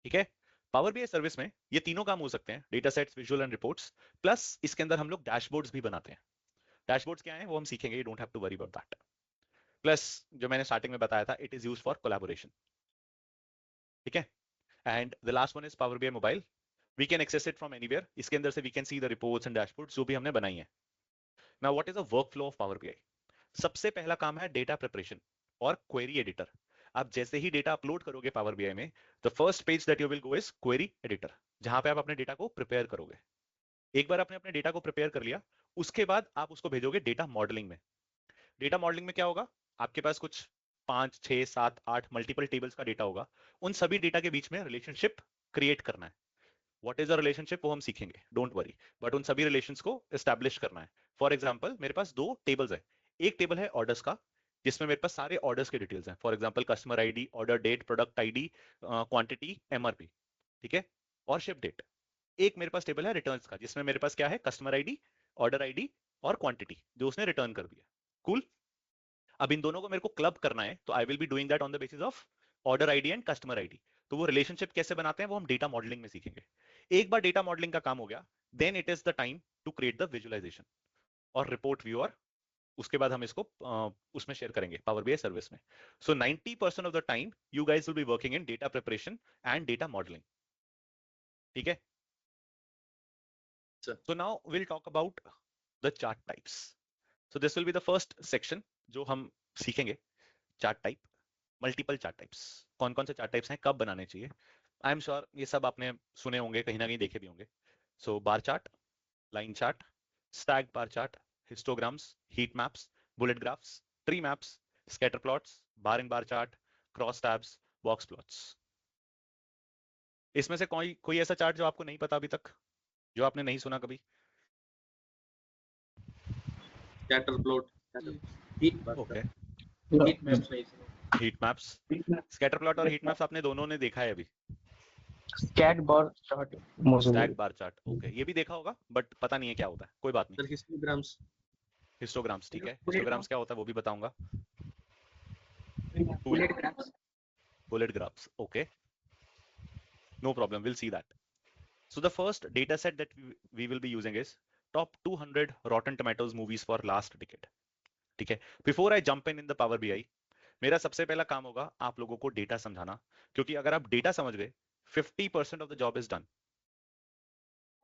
ठीक है? पावर बीआई सर्विस में ये तीनों काम हो सकते हैं, data sets, visual and reports, plus इसके अंदर हम लोग डैशबोर्ड्स भी बनाते हैं. डैशबोर्ड्स क्या है वो हम सीखेंगे, you don't have to worry about that. Plus जो मैंने स्टार्टिंग में बताया था, it is used for collaboration. ठीक है? And the last one is power BI mobile. We can access it from anywhere. इसके अंदर से we can see the reports and dashboards जो भी हमने बनाई है. Now what is the workflow of power BI? सबसे पहला काम है डेटा प्रिपरेशन और क्वेरी एडिटर. आप जैसे ही डेटा अपलोड करोगे पावर बीआई में, the first page that you will go is query editor, जहां पे आप अपने डेटा को प्रिपेयर करोगे. एक बार आपने अपने डेटा को प्रिपेयर कर लिया, उसके बाद आप उसको भेजोगे डेटा मॉडलिंग में. डेटा मॉडलिंग में क्या होगा? आपके पास कुछ 5, 6, 7, 8 मल्टीपल टेबल्स का डेटा होगा. उन सभी डेटा के बीच में रिलेशनशिप क्रिएट करना है. व्हाट इज द रिलेशनशिप वो हम सीखेंगे, डोंट वरी, बट उन सभी रिलेशंस को एस्टैब्लिश करना है. फॉर एग्जांपल मेरे पास 2 टेबल्स है. एक टेबल है ऑर्डर्स का, जिसमें मेरे पास सारे ऑर्डर्स के डिटेल्स हैं. For example customer ID, order date, product ID, quantity, MRP. ठीक है? और शिप डेट. एक मेरे पास टेबल है रिटर्न्स का, जिसमें मेरे पास क्या है, कस्टमर आईडी, ऑर्डर आईडी और क्वांटिटी जो उसने रिटर्न कर दिया. कूल. अब इन दोनों को मेरे को क्लब करना है, तो आई will be doing that on the basis of order ID and customer ID. तो वो रिलेशनशिप कैसे बनाते हैं वो हम डेटा मॉडलिंग में सीखेंगे. एक बार डेटा मॉडलिंग का काम हो गया, then it is the time to create the visualization और रिपोर्ट व्यूअर. उसके बाद हम इसको उसमें शेयर करेंगे पावर बीआई सर्विस में. सो 90% of the time you guys will be working in data preparation and data modelling. ठीक है? Sir. So now we'll talk about the chart types. So this will be the first section जो हम सीखेंगे. Chart type, multiple chart types. कौन कौन से chart types हैं, कब बनाने चाहिए. आई एम श्योर ये सब आपने सुने होंगे, कहीं ना कहीं देखे भी होंगे. So bar chart, line chart, stack bar chart, histograms, heat maps, bullet graphs, tree maps, scatter plots, bar and bar chart, cross tabs, box plots. इसमें से कोई ऐसा चार्ट जो आपको नहीं पता अभी तक, जो आपने नहीं सुना कभी? Scatter plot. Heat map. Okay. Heat maps नहीं सुना. हीट मैप्स, स्कैटर प्लॉट और हीट मैप्स आपने दोनों ने देखा है अभी. Scat bar chart mostly. Stack bar chart, okay, ये भी देखा होगा बट पता नहीं है क्या होता है, कोई बात नहीं. Sir, histograms. हिस्टोग्राम्स, ठीक है, Bullet हिस्टोग्राम्स क्या होता है वो भी बताऊंगा. bullet graphs. Bullet graphs, okay, no problem, we'll see that. So the first data set that we will be using is top 200 Rotten Tomatoes movies for last decade. ठीक है, before I jump in the power BI, मेरा सबसे पहला काम होगा आप लोगों को डेटा समझाना, क्योंकि अगर आप डेटा समझ गए 50% of the job is done.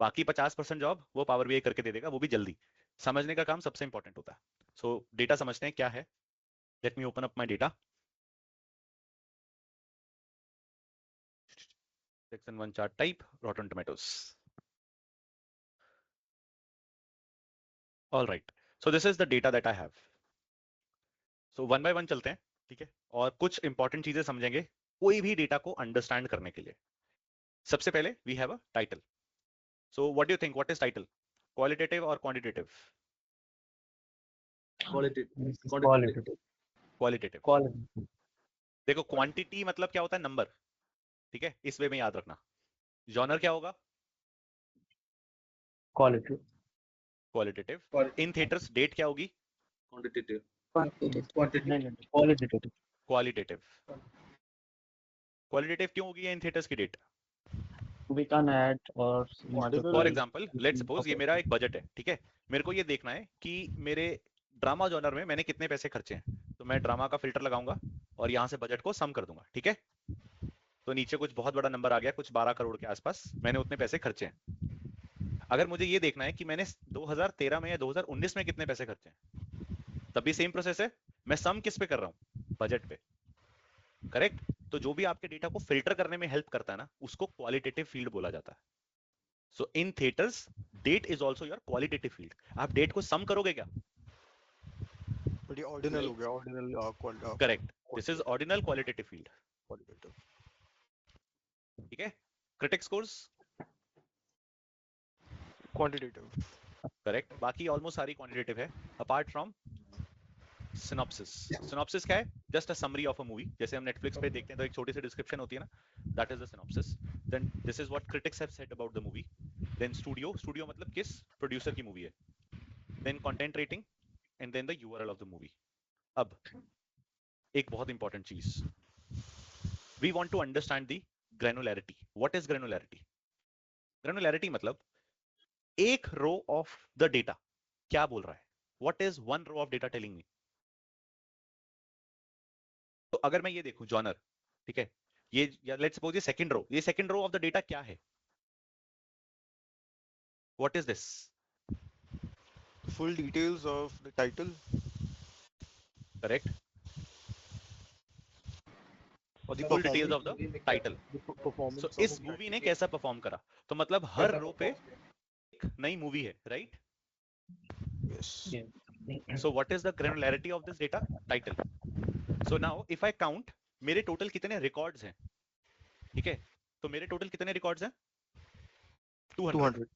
बाकी 50% जॉब वो पावर बीआई करके दे देगा, वो भी जल्दी. समझने का काम सबसे इंपॉर्टेंट होता है. सो डेटा समझते हैं क्या है. Late me open up my data. Section 1 chart type Rotten Tomatoes. All right, so this is the data that I have. So one by one चलते हैं, ठीक है, और कुछ इंपॉर्टेंट चीजें समझेंगे कोई भी डेटा को अंडरस्टैंड करने के लिए. सबसे पहले we have a title. So what do you think, what is title, qualitative और quantitative? Quality. Qualitative. Qualitative. Qualitative. देखो क्वांटिटी मतलब क्या होता है, नंबर, ठीक है, इस वे में याद रखना. जॉनर क्या होगा, Qualitative. Qualitative. Quality. In theatres date क्या होगी, Quantitative. Quantitative. Quantity. नहीं नहीं qualitative. क्वालिटेटिव. क्वालिटेटिव क्यों होगी इन थिएटर्स की date? We can add or Ordinal. For example let suppose ये मेरा एक बजट है, ठीक है, मेरे को ये देखना है कि मेरे ड्रामा जॉनर में मैंने कितने पैसे खर्चे हैं, तो मैं ड्रामा का फिल्टर लगाऊंगा और यहाँ से बजट को सम कर दूंगा, ठीक है. तो नीचे कुछ बहुत बड़ा नंबर आ गया, कुछ 12 करोड़ के आसपास मैंने उतने पैसे खर्चे हैं. अगर मुझे ये देखना है कि मैंने 2013 में या 2019 में कितने पैसे खर्चे हैं, तब भी सेम प्रोसेस है, मैं सम किस पे कर रहा हूँ, बजट पे, करेक्ट. तो जो भी आपके डेटा को फिल्टर करने में हेल्प करता है ना, उसको क्वालिटेटिव फील्ड बोला जाता है. So in theatres date is also your qualitative field. आप डेट को सम करोगे क्या, But ये ordinal हो गया, ordinal correct, this is ordinal qualitative field, qualitative. ठीक है. Critic scores, Quantitative. करेक्ट, बाकी ऑलमोस्ट सारी क्वांटिटेटिव है अपार्ट फ्रॉम सिनॉप्सिस. सिनॉप्सिस क्या है, just a summary of a movie. जैसे हम नेटफ्लिक्स पे देखते हैं तो एक छोटी सी डिस्क्रिप्शन होती है ना, that is the synopsis. Then this is what critics have said about the movie. Then studio, studio मतलब किस प्रोड्यूसर की मूवी है. Then content rating and then the URL of the movie. अब एक बहुत इंपॉर्टेंट चीज, we want to understand the granularity. What is granularity? Granularity मतलब एक रो ऑफ द डेटा क्या बोल रहा है, what is one row of data telling me. तो अगर मैं ये देखूं जॉनर, ठीक है, ये लेट्स सपोज ये सेकंड रो, ये second row of the data क्या है, what is this, Full details of the title. Correct, और the full details of performance. The title. The performance. So of is the movie title. ने कैसा perform करा, तो मतलब हर रो पे एक नई मूवी है, right. Yes. So what is the granularity of this data, title. So now if I count मेरे टोटल कितने रिकॉर्ड्स हैं, ठीक है, तो मेरे टोटल कितने रिकॉर्ड्स हैं, 200. 200.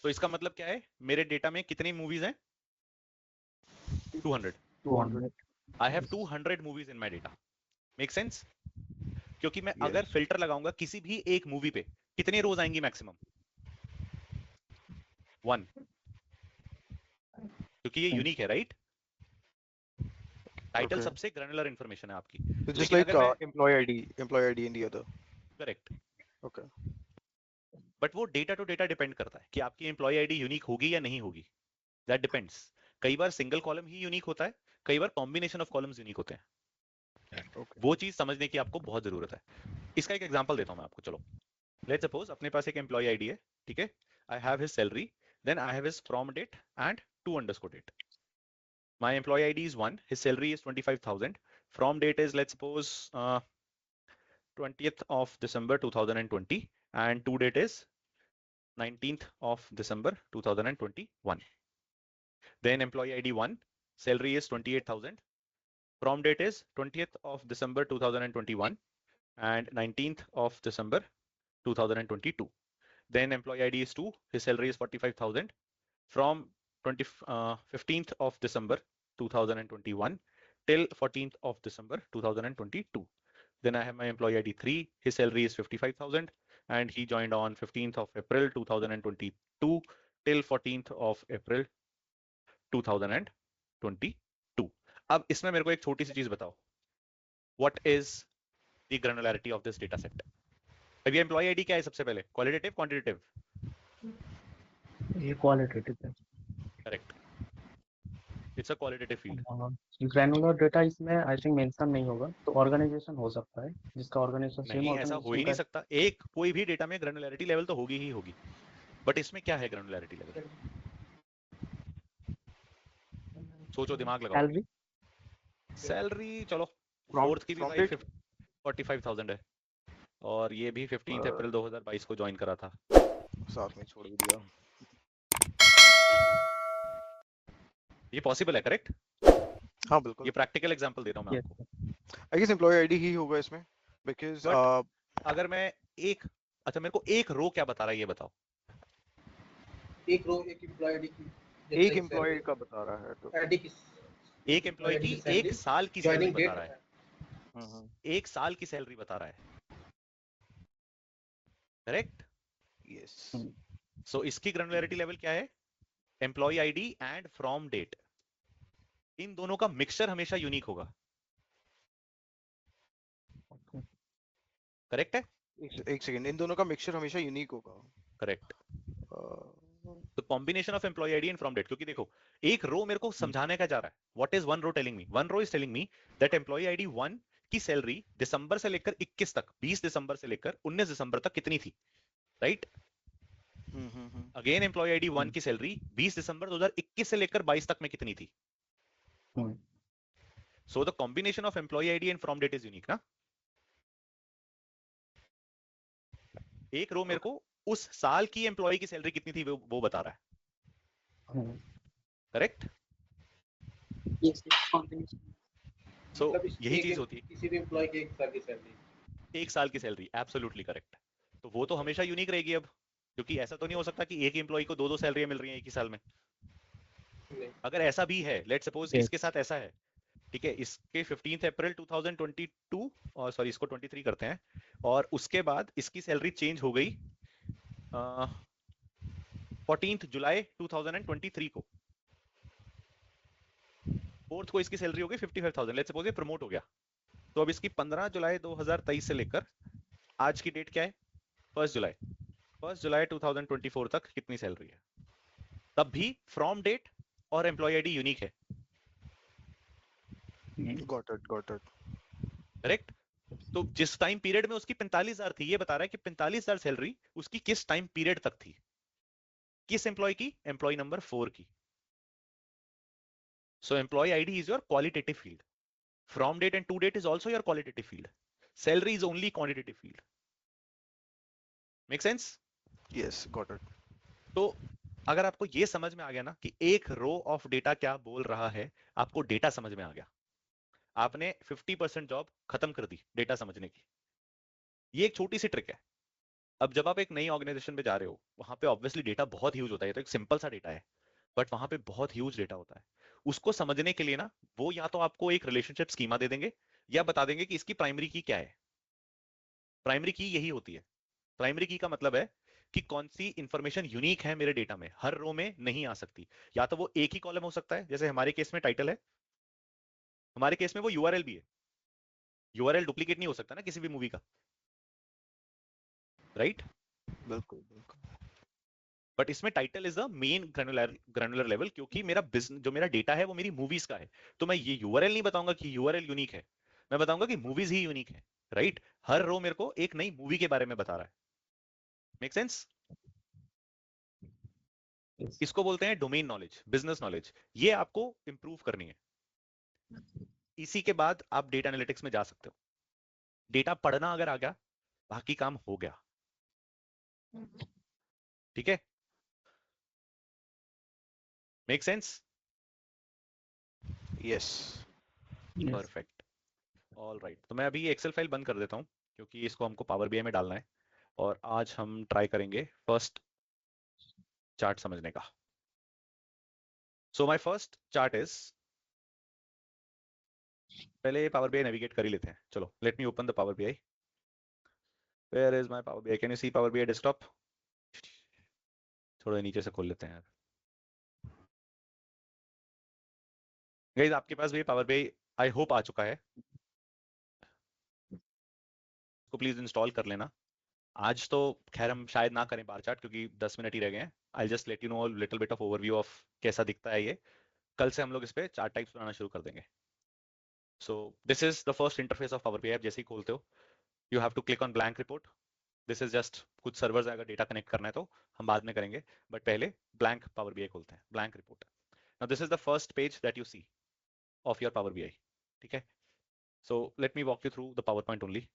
तो इसका मतलब क्या है, मेरे डेटा में कितनी मूवीज हैं, 200. 200. I have 200 movies in my data. Make sense? क्योंकि मैं Yes. अगर फिल्टर लगाऊंगा किसी भी एक मूवी पे, कितने रोज आएंगी मैक्सिमम, 1, क्योंकि ये यूनिक है, राइट. Title Okay. सबसे ग्रैनुलर इंफॉर्मेशन है आपकी. So just लेकिन like अगर मैं employee ID in the other. Correct, Okay. But वो डेटा टू डेटा डिपेंड करता है कि आपकी एम्प्लॉय आईडी यूनिक होगी या नहीं होगी. That depends. कई बार सिंगल कॉलम ही यूनिक होता है, कई बार कॉम्बिनेशन ऑफ कॉलम्स यूनिक होते हैं. Okay. वो चीज समझने की आपको बहुत जरूरत है. इसका एक एग्जांपल देता हूं मैं आपको. चलो लेट्स सपोज अपने पास एक एम्प्लॉय आईडी है, ठीक है, I have his salary, then I have his from date and to underscore date. My employee ID is 1, his salary is 25,000, from date is let's suppose 20th of December 2020 and to date is 19th of December 2021. Then employee ID 1, salary is 28,000, from date is 20th of December 2021 and 19th of December 2022. Then employee ID is 2, his salary is 45,000, from 15th of December 2021 till 14th of December 2022. Then I have my employee ID 3, his salary is 55,000 and he joined on 15th of April 2022 till 14th of April 2022. 2022। अब इसमें मेरे को एक छोटी सी चीज बताओ, what is the granularity of this data set? अब ये एम्प्लॉय आईडी क्या है? सबसे पहले क्वालिटेटिव क्वांटिटेटिव? ये क्वालिटेटिव है। Correct, it's a qualitative field. Granular data इसमें आई थिंक मेंशन नहीं होगा, तो ऑर्गेनाइजेशन हो सकता है जिसका ऑर्गेनाइजेशन सेम नहीं, ऐसा हो ही नहीं सकता। एक कोई भी डेटा में ग्रैनुलैरिटी लेवल तो होगी ही होगी, बट इसमें क्या है ग्रैनुलैरिटी लेवल? सोचो, दिमाग लगाओ। सैलरी। सैलरी चलो, From फोर्थ की भी from भाई date 45,000 है, और ये भी 15 अप्रैल 2022 को ज्वाइन करा था। साथ में छोड़ भी दिया। ये पॉसिबल है, करेक्ट? हाँ बिल्कुल। ये प्रैक्टिकल एग्जांपल दे रहा हूँ मैं आपको। I guess employee ID ही होगा इसमें because But अगर मैं एक, अच्छा मेरे को एक रो क्या बता रहा है ये बताओ। एक रो एक एम्प्लॉय आईडी की एक एम्प्लॉय का बता रहा है तो आईडी की एक एम्प्लॉय की एक साल की सैलरी ज्वाइनिंग बता डेट रहा है, एक साल की सैलरी बता रहा है, करेक्ट? yes सो इसकी ग्रैनुलैरिटी लेवल क्या है? Employee ID and from date, इन दोनों का मिक्सचर हमेशा यूनिक होगा, करेक्ट है? एक सेकंड, इन दोनों का मिक्सचर हमेशा यूनिक होगा। करेक्ट। तो combination of employee ID and from date, क्योंकि देखो एक रो मेरे को समझाने का जा रहा है। What is one row telling me? One row is telling me that employee ID 1 की सैलरी दिसंबर से लेकर 21 तक, 20 दिसंबर से लेकर 19 दिसंबर तक कितनी थी, राइट? अगेन एम्प्लॉय आईडी 1 की सैलरी 20 दिसंबर 2021 से लेकर 22 तक में कितनी थी? So the combination of employee ID and from date is unique ना। एक रो मेरे को उस साल की एम्प्लॉय की सैलरी कितनी थी वो बता रहा है, करेक्ट? सो यही चीज होती है, किसी भी एम्प्लॉय की एक साल की सैलरी, एक साल की सैलरी, एब्सोल्युटली करेक्ट। तो वो तो हमेशा यूनिक रहेगी अब, क्योंकि ऐसा तो नहीं हो सकता कि एक एम्प्लॉय को दो सैलरियां मिल रही हैं एक ही साल में। अगर ऐसा भी है, लेट सपोज इसके साथ ऐसा है, ठीक है, इसके 15 अप्रैल 2022 और सॉरी इसको 23 करते हैं, और उसके बाद इसकी सैलरी चेंज हो गई 14 जुलाई 2023 को, फोर्थ को इसकी सैलरी हो गई 55,000, लेट्स सपोज ये प्रमोट हो गया, तो अब इसकी 15 जुलाई 2023 से लेकर आज की डेट क्या है? 1 जुलाई 2024 तक कितनी सैलरी है? तब भी फ्रॉम डेट और एम्प्लॉय आईडी यूनिक है, got it करेक्ट? तो जिस टाइम पीरियड में उसकी 45,000 थी, ये बता रहा है कि 45,000 सैलरी उसकी किस टाइम पीरियड तक थी, किस एम्प्लॉय की? एम्प्लॉय नंबर 4 की। So employee ID is your qualitative field, from date and to date is also your qualitative field, salary is only quantitative field. Make sense? yes got it तो अगर आपको ये समझ में आ गया ना कि एक रो ऑफ डेटा क्या बोल रहा है, आपको डेटा समझ में आ गया, आपने 50% जॉब खत्म कर दी डेटा समझने की। ये एक छोटी सी ट्रिक है। अब जब आप एक नई ऑर्गेनाइजेशन में जा रहे हो, वहां पे ऑब्वियसली डेटा बहुत ह्यूज होता है, तो एक सिंपल सा डेटा है, बट वहां पे बहुत ह्यूज डेटा होता है। उसको समझने के लिए ना, वो या तो आपको एक रिलेशनशिप स्कीमा दे देंगे, या बता देंगे कि इसकी प्राइमरी की क्या है। प्राइमरी की यही होती है। प्राइमरी की का मतलब है कि कौन सी इंफॉर्मेशन यूनिक है मेरे डेटा में, हर रो में नहीं आ सकती। या तो वो एक ही कॉलम हो सकता है, जैसे हमारे केस में टाइटल है, हमारे केस में वो यूआरएल भी है। यूआरएल डुप्लीकेट नहीं हो सकता ना किसी भी मूवी का, राइट? बिल्कुल बट इसमें title is the main granular level, क्योंकि मेरा बिजनेस जो मेरा डेटा है वो मेरी मूवीज का है, तो मैं ये यूआरएल नहीं बताऊंगा कि यूआरएल यूनिक है, मैं बताऊंगा कि मूवीज ही यूनिक है, राइट? हर रो मेरे को एक नई मूवी के बारे में बता रहा है। Make sense? इसको बोलते हैं डोमेन नॉलेज, बिजनेस नॉलेज। ये आपको इंप्रूव करनी है। इसी के बाद आप डेटा एनालिटिक्स में जा सकते हो। डेटा पढ़ना अगर आ गया, बाकी काम हो गया, ठीक है? Make sense? yes perfect, all right. तो मैं अभी ये एक्सेल फाइल बंद कर देता हूं, क्योंकि इसको हमको पावर बीआई में डालना है, और आज हम ट्राई करेंगे फर्स्ट चार्ट समझने का। So my first chart is, पहले पावर बीआई नेविगेट कर ही लेते हैं। चलो, let me open the power BI. Where is my power BI? Can you see power BI desktop? थोड़ा नीचे से खोल लेते हैं यार। गाइस आपके पास भी पावर BI आई होप आ चुका है, इसको प्लीज इंस्टॉल कर लेना। आज तो खैर हम शायद ना करें बार चार्ट क्योंकि 10 मिनट ही रह गए हैं। I just let you know little bit of overview of कैसा दिखता है ये। कल से हम लोग इस पे चार्ट टाइप्स बनाना शुरू कर देंगे। So this is the first interface of power BI। आप जैसे ही खोलते हो you have to click on blank report. This is just कुछ सर्वर्स अगर डेटा कनेक्ट करना है तो हम बाद में करेंगे, बट पहले ब्लैंक पावर BI खोलते हैं, blank report. Now this is the first page that you see of your power BI। ठीक है, so let me walk you through the PowerPoint only.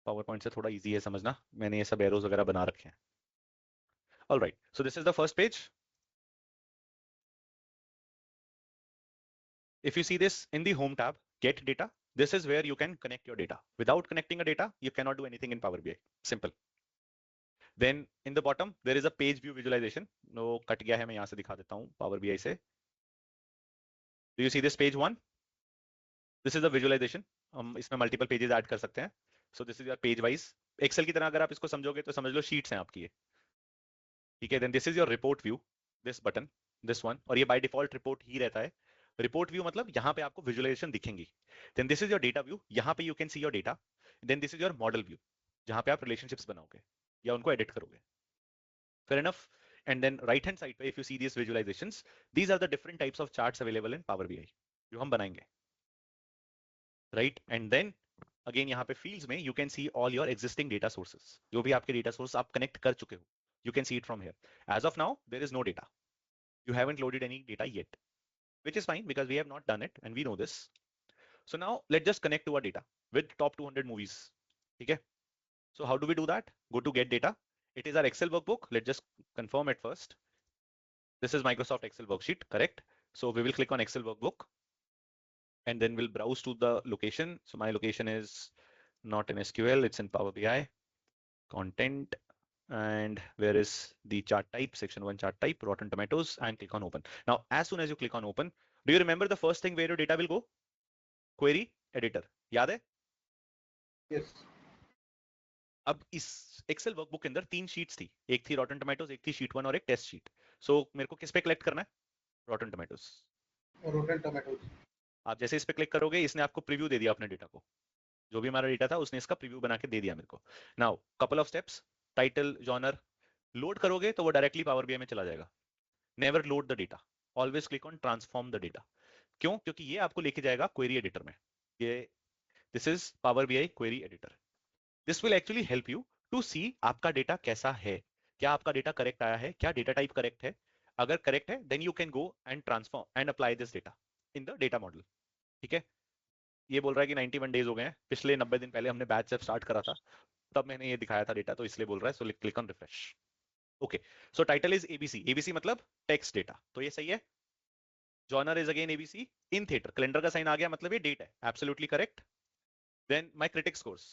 PowerPoint से थोड़ा easy है समझना, मैंने ये सब एरोज वगैरह बना रखे हैं। All right, so this is the first page. If you see this in the home tab, get data, this is where you can connect your data. Without connecting a data, you cannot do anything in Power BI. Simple. Then in the bottom, there is a page view visualization. No, cut गया है, मैं यहाँ से दिखा देता हूँ Power BI से. Do you see this page 1? This is the visualization. हम इसमें multiple pages add कर सकते हैं. So this is your page wise. Excel की तरह अगर आप इसको समझोगे तो समझ लो sheets हैं आपकी ये. ठीक है, then this is your report view. This button, this one, और ये by default report ही रहता है. रिपोर्ट व्यू मतलब यहाँ पे आपको विजुअलाइजेशन दिखेंगी। Then this is your data view, यहाँ पे you can see your data. Then this is your model view, जहाँ पे आप रिलेशनशिप्स बनाओगे या उनको एडिट करोगे। Fair enough. And then right hand side पे if you see this visualisations, these are the different types of charts available in power BI जो हम बनाएंगे, राइट। एंड देन अगेन यहाँ पे फील्ड्स में you can see all your existing data sources, जो भी आपके डेटा सोर्स आप कनेक्ट कर चुके हो, you can see it from here. As of now there is no data, you haven't loaded any data yet, which is fine because we have not done it and we know this. So now let's just connect to our data with top 200 movies. Okay, so how do we do that? Go to get data. It is our Excel workbook. Let's just confirm it first. This is Microsoft Excel worksheet, correct? So we will click on Excel workbook and then we'll browse to the location. So my location is not in SQL, it's in Power BI content. And where is the chart type? Section 1 chart type, Rotten Tomatoes, and click on open. Now as soon as you click on open, do you remember the first thing where your data will go? Query editor, याद है? Yes. अब इस Excel workbook के अंदर 3 sheets थी, एक थी रॉटन tomatoes, एक थी शीट 1 और एक टेस्ट शीट। सो मेरे को किस पे कलेक्ट करना है? रॉटन टोमेटोज। Rotten Tomatoes. आप जैसे इस पे क्लिक करोगे इसने आपको प्रीव्यू दे दिया अपने डेटा को, जो भी हमारा डेटा था उसने इसका प्रीव्यू बना के दे दिया मेरे को। Now couple of steps, title, genre, load करोगे तो वो डायरेक्टली पावर BI में चला जाएगा। Never load the data, always click on transform the data. क्यों? क्योंकि ये आपको लेके जाएगा क्वेरी एडिटर में। ये this is power BI query editor. This will actually help you to see आपका डेटा कैसा है, क्या आपका डेटा करेक्ट आया है, क्या डेटा टाइप करेक्ट है। अगर करेक्ट है then you can go and transform and apply this data in the data model. ठीक है, ये बोल रहा है कि 91 डेज हो गए हैं, पिछले 90 दिन पहले हमने बैच जब स्टार्ट करा था तब मैंने ये दिखाया था डेटा, तो इसलिए बोल रहा है। So click on refresh. Okay, so title is ABC, ABC मतलब टेक्स्ट डेटा, तो ये सही है। Genre is again ABC in theatre, calendar का साइन आ गया मतलब ये डेट है, absolutely correct. Then my critic scores,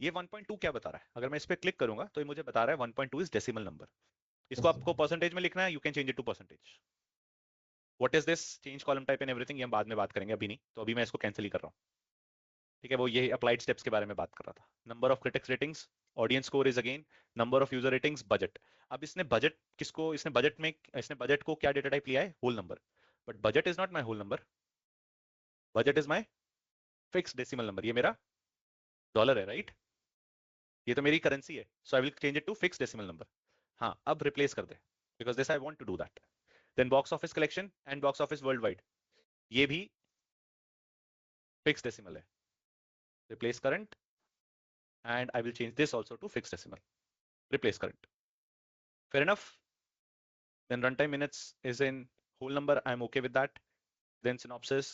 ये 1.2 क्या बता रहा है? अगर मैं इस पे क्लिक करूंगा तो ये मुझे बता रहा है 1.2 इज डेसिमल नंबर। इसको आपको परसेंटेज में लिखना है, you can change it to percentage. What is this change column type and everything, ये हम बाद में बात करेंगे, अभी नहीं, तो अभी मैं इसको कैंसिल ही कर रहा हूँ। ठीक है, वो ये अप्लाइड स्टेप्स के बारे में बात कर रहा था। Number of critics ratings, audience score is again number of user ratings, budget. अब इसने बजट किसको, इसने बजट को क्या डेटा टाइप लिया है? Whole number. But budget is not my whole number, budget is my fix decimal number. ये मेरा डॉलर है, राइट? ये तो मेरी करेंसी है, so I will change it to fix decimal number. हाँ, अब रिप्लेस कर दे, because this I want to do that. Then box office collection and box office world wide, ये भी फिक्स डेसिमल है। Replace current and I will change this also to fixed decimal. Replace current. Fair enough. Then runtime minutes is in whole number. I'm okay with that. Then synopsis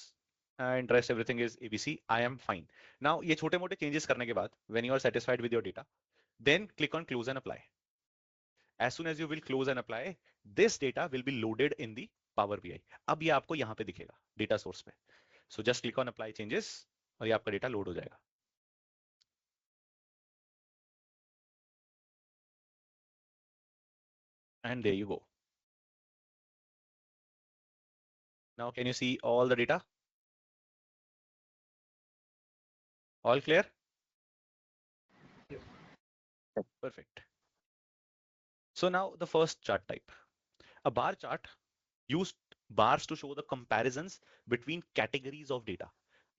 and rest everything is ABC. I am fine. Now ये छोटे मोटे changes करने के बाद, when you are satisfied with your data, then click on close and apply. As soon as you will close and apply, this data will be loaded in the Power BI. अब ये आपको यहाँ पे दिखेगा data source पे. So just click on apply changes और ये आपका data load हो जाएगा. And there you go. Now can you see all the data? All clear? Yes. Perfect. So now the first chart type. A bar chart used bars to show the comparisons between categories of data.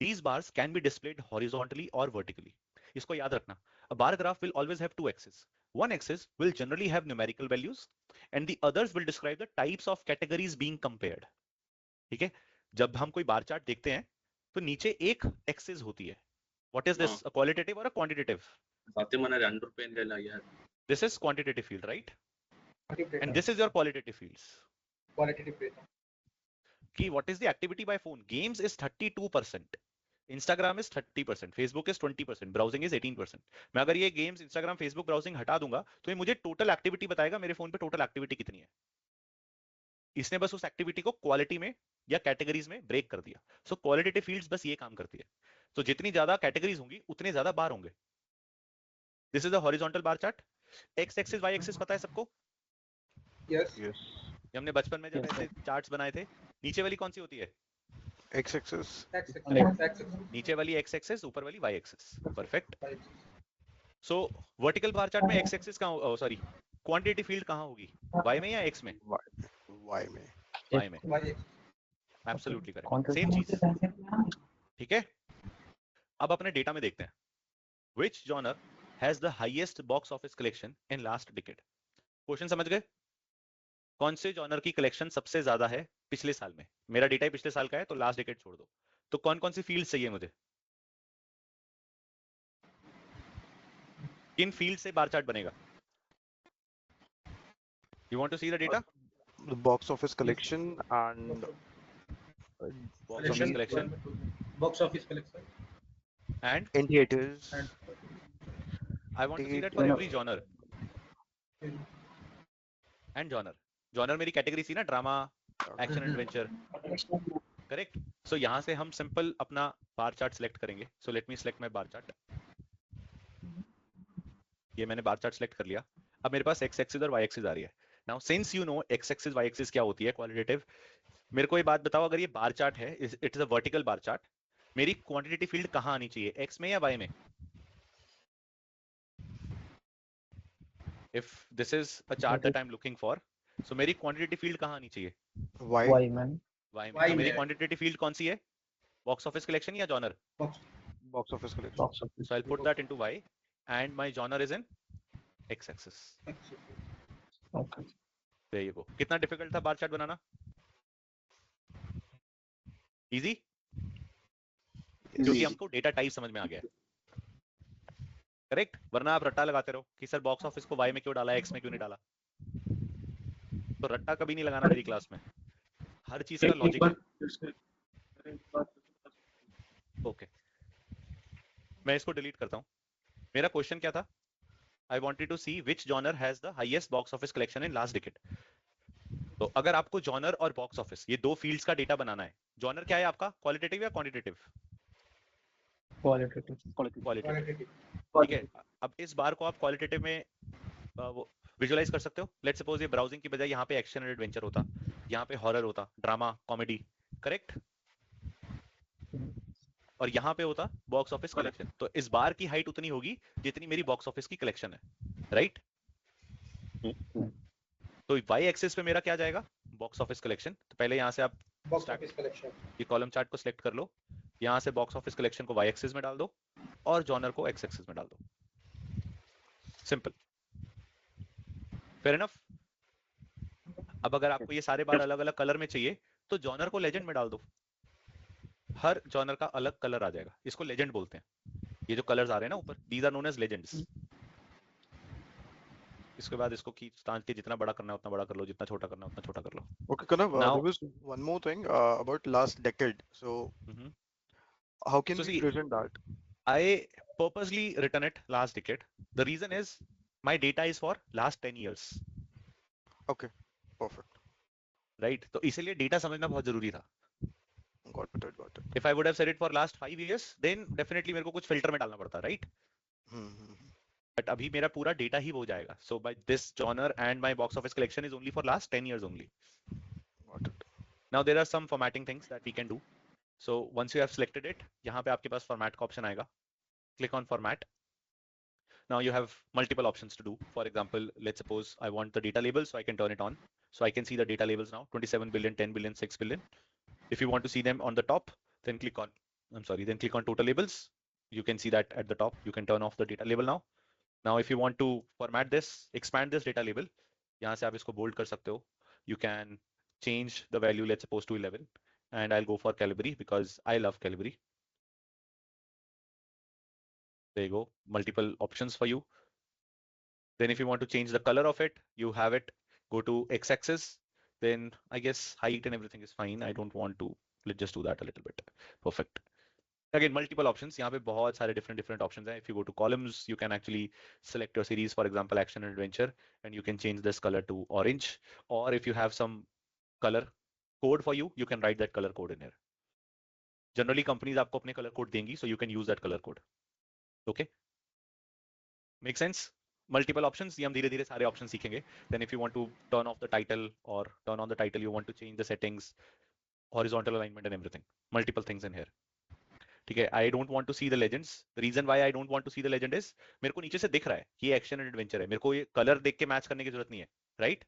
These bars can be displayed horizontally or vertically. इसको याद रखना. A bar graph will always have two axes. One axis will generally have numerical values and the others will describe the types of categories being compared. ठीक है? जब हम कोई bar chart देखते हैं तो नीचे एक एक्सिस होती है. What is this? A qualitative or a quantitative? This is quantitative field, right? And this is your qualitative fields. Qualitative data. कि what is the activity by phone? Games is 32%. Instagram is 30%, Facebook is 20%, browsing is 18%. मैं अगर ये games, Instagram, Facebook, browsing हटा दूंगा तो ये मुझे total activity बताएगा मेरे फोन पे total activity कितनी है. इसने बस उस एक्टिविटी को क्वालिटी में या कैटेगरीज में ब्रेक कर दिया. सो क्वालिटेटिव फील्ड्स बस ये काम करती है. तो जितनी ज्यादा कैटेगरीज होंगी उतने ज्यादा बार होंगे. This is the horizontal bar chart. X axis Y axis पता है सबको? Yes. Yes. ये हमने बचपन में जब ऐसे चार्ट्स बनाए थे. नीचे वाली कौन सी होती है? X-axis. X-axis. नीचे वाली एक्स एक्सिस, ऊपर वाली Y axis. Perfect. So vertical bar chart में एक्स एक्सिस कहां, सॉरी, क्वांटिटेटिव फील्ड कहां होगी? वाई में या एक्स में? Y में. वाई में. Absolutely correct. सेम चीज. ठीक है. अब अपने डेटा में देखते हैं. Which genre has the highest box office collection in last decade? Question समझ गए? कौन से जॉनर की कलेक्शन सबसे ज्यादा है पिछले साल में? मेरा डेटा ही पिछले साल का है तो लास्ट डिकेड छोड़ दो. तो कौन कौन सी फील्ड चाहिए मुझे? किन फील्ड से बार चार्ट बनेगा? You want to see the data? The box office collection and Box office collection Box office collection. and in theaters. I want to see that for every genre. And genre. Genre मेरी category थी ना, drama, action, adventure. Correct. So यहाँ से हम simple अपना bar chart select करेंगे. So let me select my bar chart. ये मैंने बार चार्ट सिलेक्ट कर लिया. अब मेरे पास एक्स एक्सिस और वाई एक्सिस आ रही है. Now since you know X axis Y axis क्या होती है क्वालिटेटिव, मेरे को ये बात बताओ, अगर ये बार चार्ट है, it is a vertical bar chart, मेरी क्वांटिटेटिव फील्ड कहाँ आनी चाहिए? एक्स में या वाई में? If this is a chart that I am looking for, so मेरी क्वांटिटेटिव फील्ड कहाँ आनी चाहिए? Y. Y man. वाई में. Y तो मेरी में. क्वांटिटेटिव फील्ड कौन सी है? बॉक्स ऑफिस कलेक्शन या genre? Box office collection. Box office. So I'll put that into Y and my genre is in X axis. Okay. There you go. कितना difficult था बार चार्ट बनाना? Easy? क्योंकि हमको data type समझ में आ गया. Correct. वरना आप रट्टा लगाते रहो कि सर बॉक्स ऑफिस को Y में क्यों डाला, X में क्यों नहीं डाला. तो रट्टा कभी नहीं लगाना मेरी क्लास में. हर चीज का लॉजिक है. ओके. मैं इसको डिलीट करता हूं. मेरा क्वेश्चन क्या था? I wanted to see which genre has the highest box office collection in last decade. तो अगर आपको जॉनर और बॉक्स ऑफिस ये दो फील्ड्स का डेटा बनाना है, जॉनर क्या है आपका? क्वालिटेटिव या क्वांटिटेटिव? क्वालिटेटिव. क्वालिटेटिव. ठीक है. अब इस बार को आप क्वालिटेटिव में विजुअलाइज कर सकते हो. लेट्स सपोज ये ब्राउजिंग की बजाय यहाँ पे एक्शन एंड एडवेंचर होता, यहाँ पे हॉरर होता, ड्रामा, कॉमेडी. करेक्ट. और यहाँ पे होता बॉक्स ऑफिस कलेक्शन. तो इस बार की हाइट उतनी होगी जितनी मेरी बॉक्स ऑफिस की कलेक्शन है. राइट. तो वाई एक्सिस पे मेरा क्या जाएगा? Box office collection. तो पहले यहाँ से आप Box office collection. ये कॉलम चार्ट को सिलेक्ट कर लो. यहाँ से बॉक्स ऑफिस कलेक्शन को वाई एक्सिस में डाल दो और जॉनर को एक्स एक्सिस में डाल दो. सिंपल. Fair enough. अब अगर आपको ये सारे बार अलग अलग कलर में चाहिए तो जॉनर को लेजेंड में डाल दो. हर जॉनर का अलग कलर आ जाएगा. इसको लेजेंड बोलते हैं. ये जो कलर्स आ रहे हैं ना ऊपर, these are known as legends. इसके बाद इसको खींच तांच के जितना बड़ा करना है उतना बड़ा कर लो, जितना छोटा करना है उतना छोटा कर लो. Okay, Kanav, Now- there was one more thing about last decade. So Mhm. how can So we see- present that? I purposely written it last decade. The reason is my data is for last 10 years. Okay, perfect. Right. तो इसीलिए data समझना बहुत जरूरी था. Got it, got it. If I would have said it for last 5 years, then definitely मेरे को कुछ filter में डालना पड़ता. राइट. बट अभी मेरा पूरा डेटा ही हो जाएगा. So by this genre and my box office collection is only for last 10 years only. Got it. Now there are some formatting things that we can do. So once you have selected it, यहाँ पे आपके पास format का option आएगा. Click on format. Now you have multiple options to do. For example, let's suppose I want the data label, so I can turn it on. So I can see the data labels now, 27 billion, 10 billion, 6 billion. If you want to see them on the top, then click on total labels. You can see that at the top. You can turn off the data label now. Now, if you want to format this, expand this data label, यहाँ से आप इसको bold कर सकते हो. You can change the value, let's suppose to 11, and I'll go for Calibri because I love Calibri. There you go, multiple options for you. Then if you want to change the color of it, you have it. Go to x-axis. Then I guess height and everything is fine. I don't want to. Let's just do that a little bit. Perfect. Again, multiple options. यहाँ पे बहुत सारे different options हैं. If you go to columns, you can actually select your series, for example, action and adventure, and you can change this color to orange. Or if you have some color code for you, you can write that color code in here. Generally, companies आपको अपने color code देंगी, so you can use that color code. Okay? Make sense? Multiple options. ये हम धीरे धीरे सारे options सीखेंगे. Then if you want to turn off the title or turn on the title, you want to change the settings, horizontal alignment and everything. Multiple things in here. ठीक है, I don't want to see the legends. The reason why I don't want to see the legend is मेरे को नीचे से दिख रहा है कि ये एक्शन एंड एडवेंचर है. मेरे को ये कलर देख के मैच करने की जरूरत नहीं है, राइट?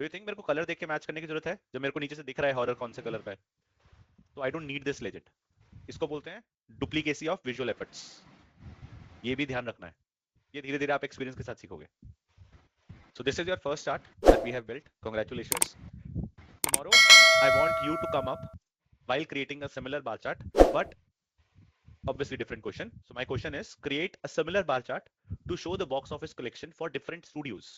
डू यू थिंक मेरे को कलर देख के मैच करने की जरूरत है जब मेरे को नीचे से दिख रहा है हॉरर कौन से कलर का है? तो I don't need this legend. इसको बोलते हैं डुप्लीकेसी ऑफ विजुअल एफर्ट्स. ये भी ध्यान रखना है. ये धीरे धीरे आप एक्सपीरियंस के साथ सीखोगे. So this is your first chart that we have built. Congratulations. Tomorrow I want you to come up while creating a similar bar chart, but obviously different question. So my question is, create a similar bar chart to show the box office collection for different studios.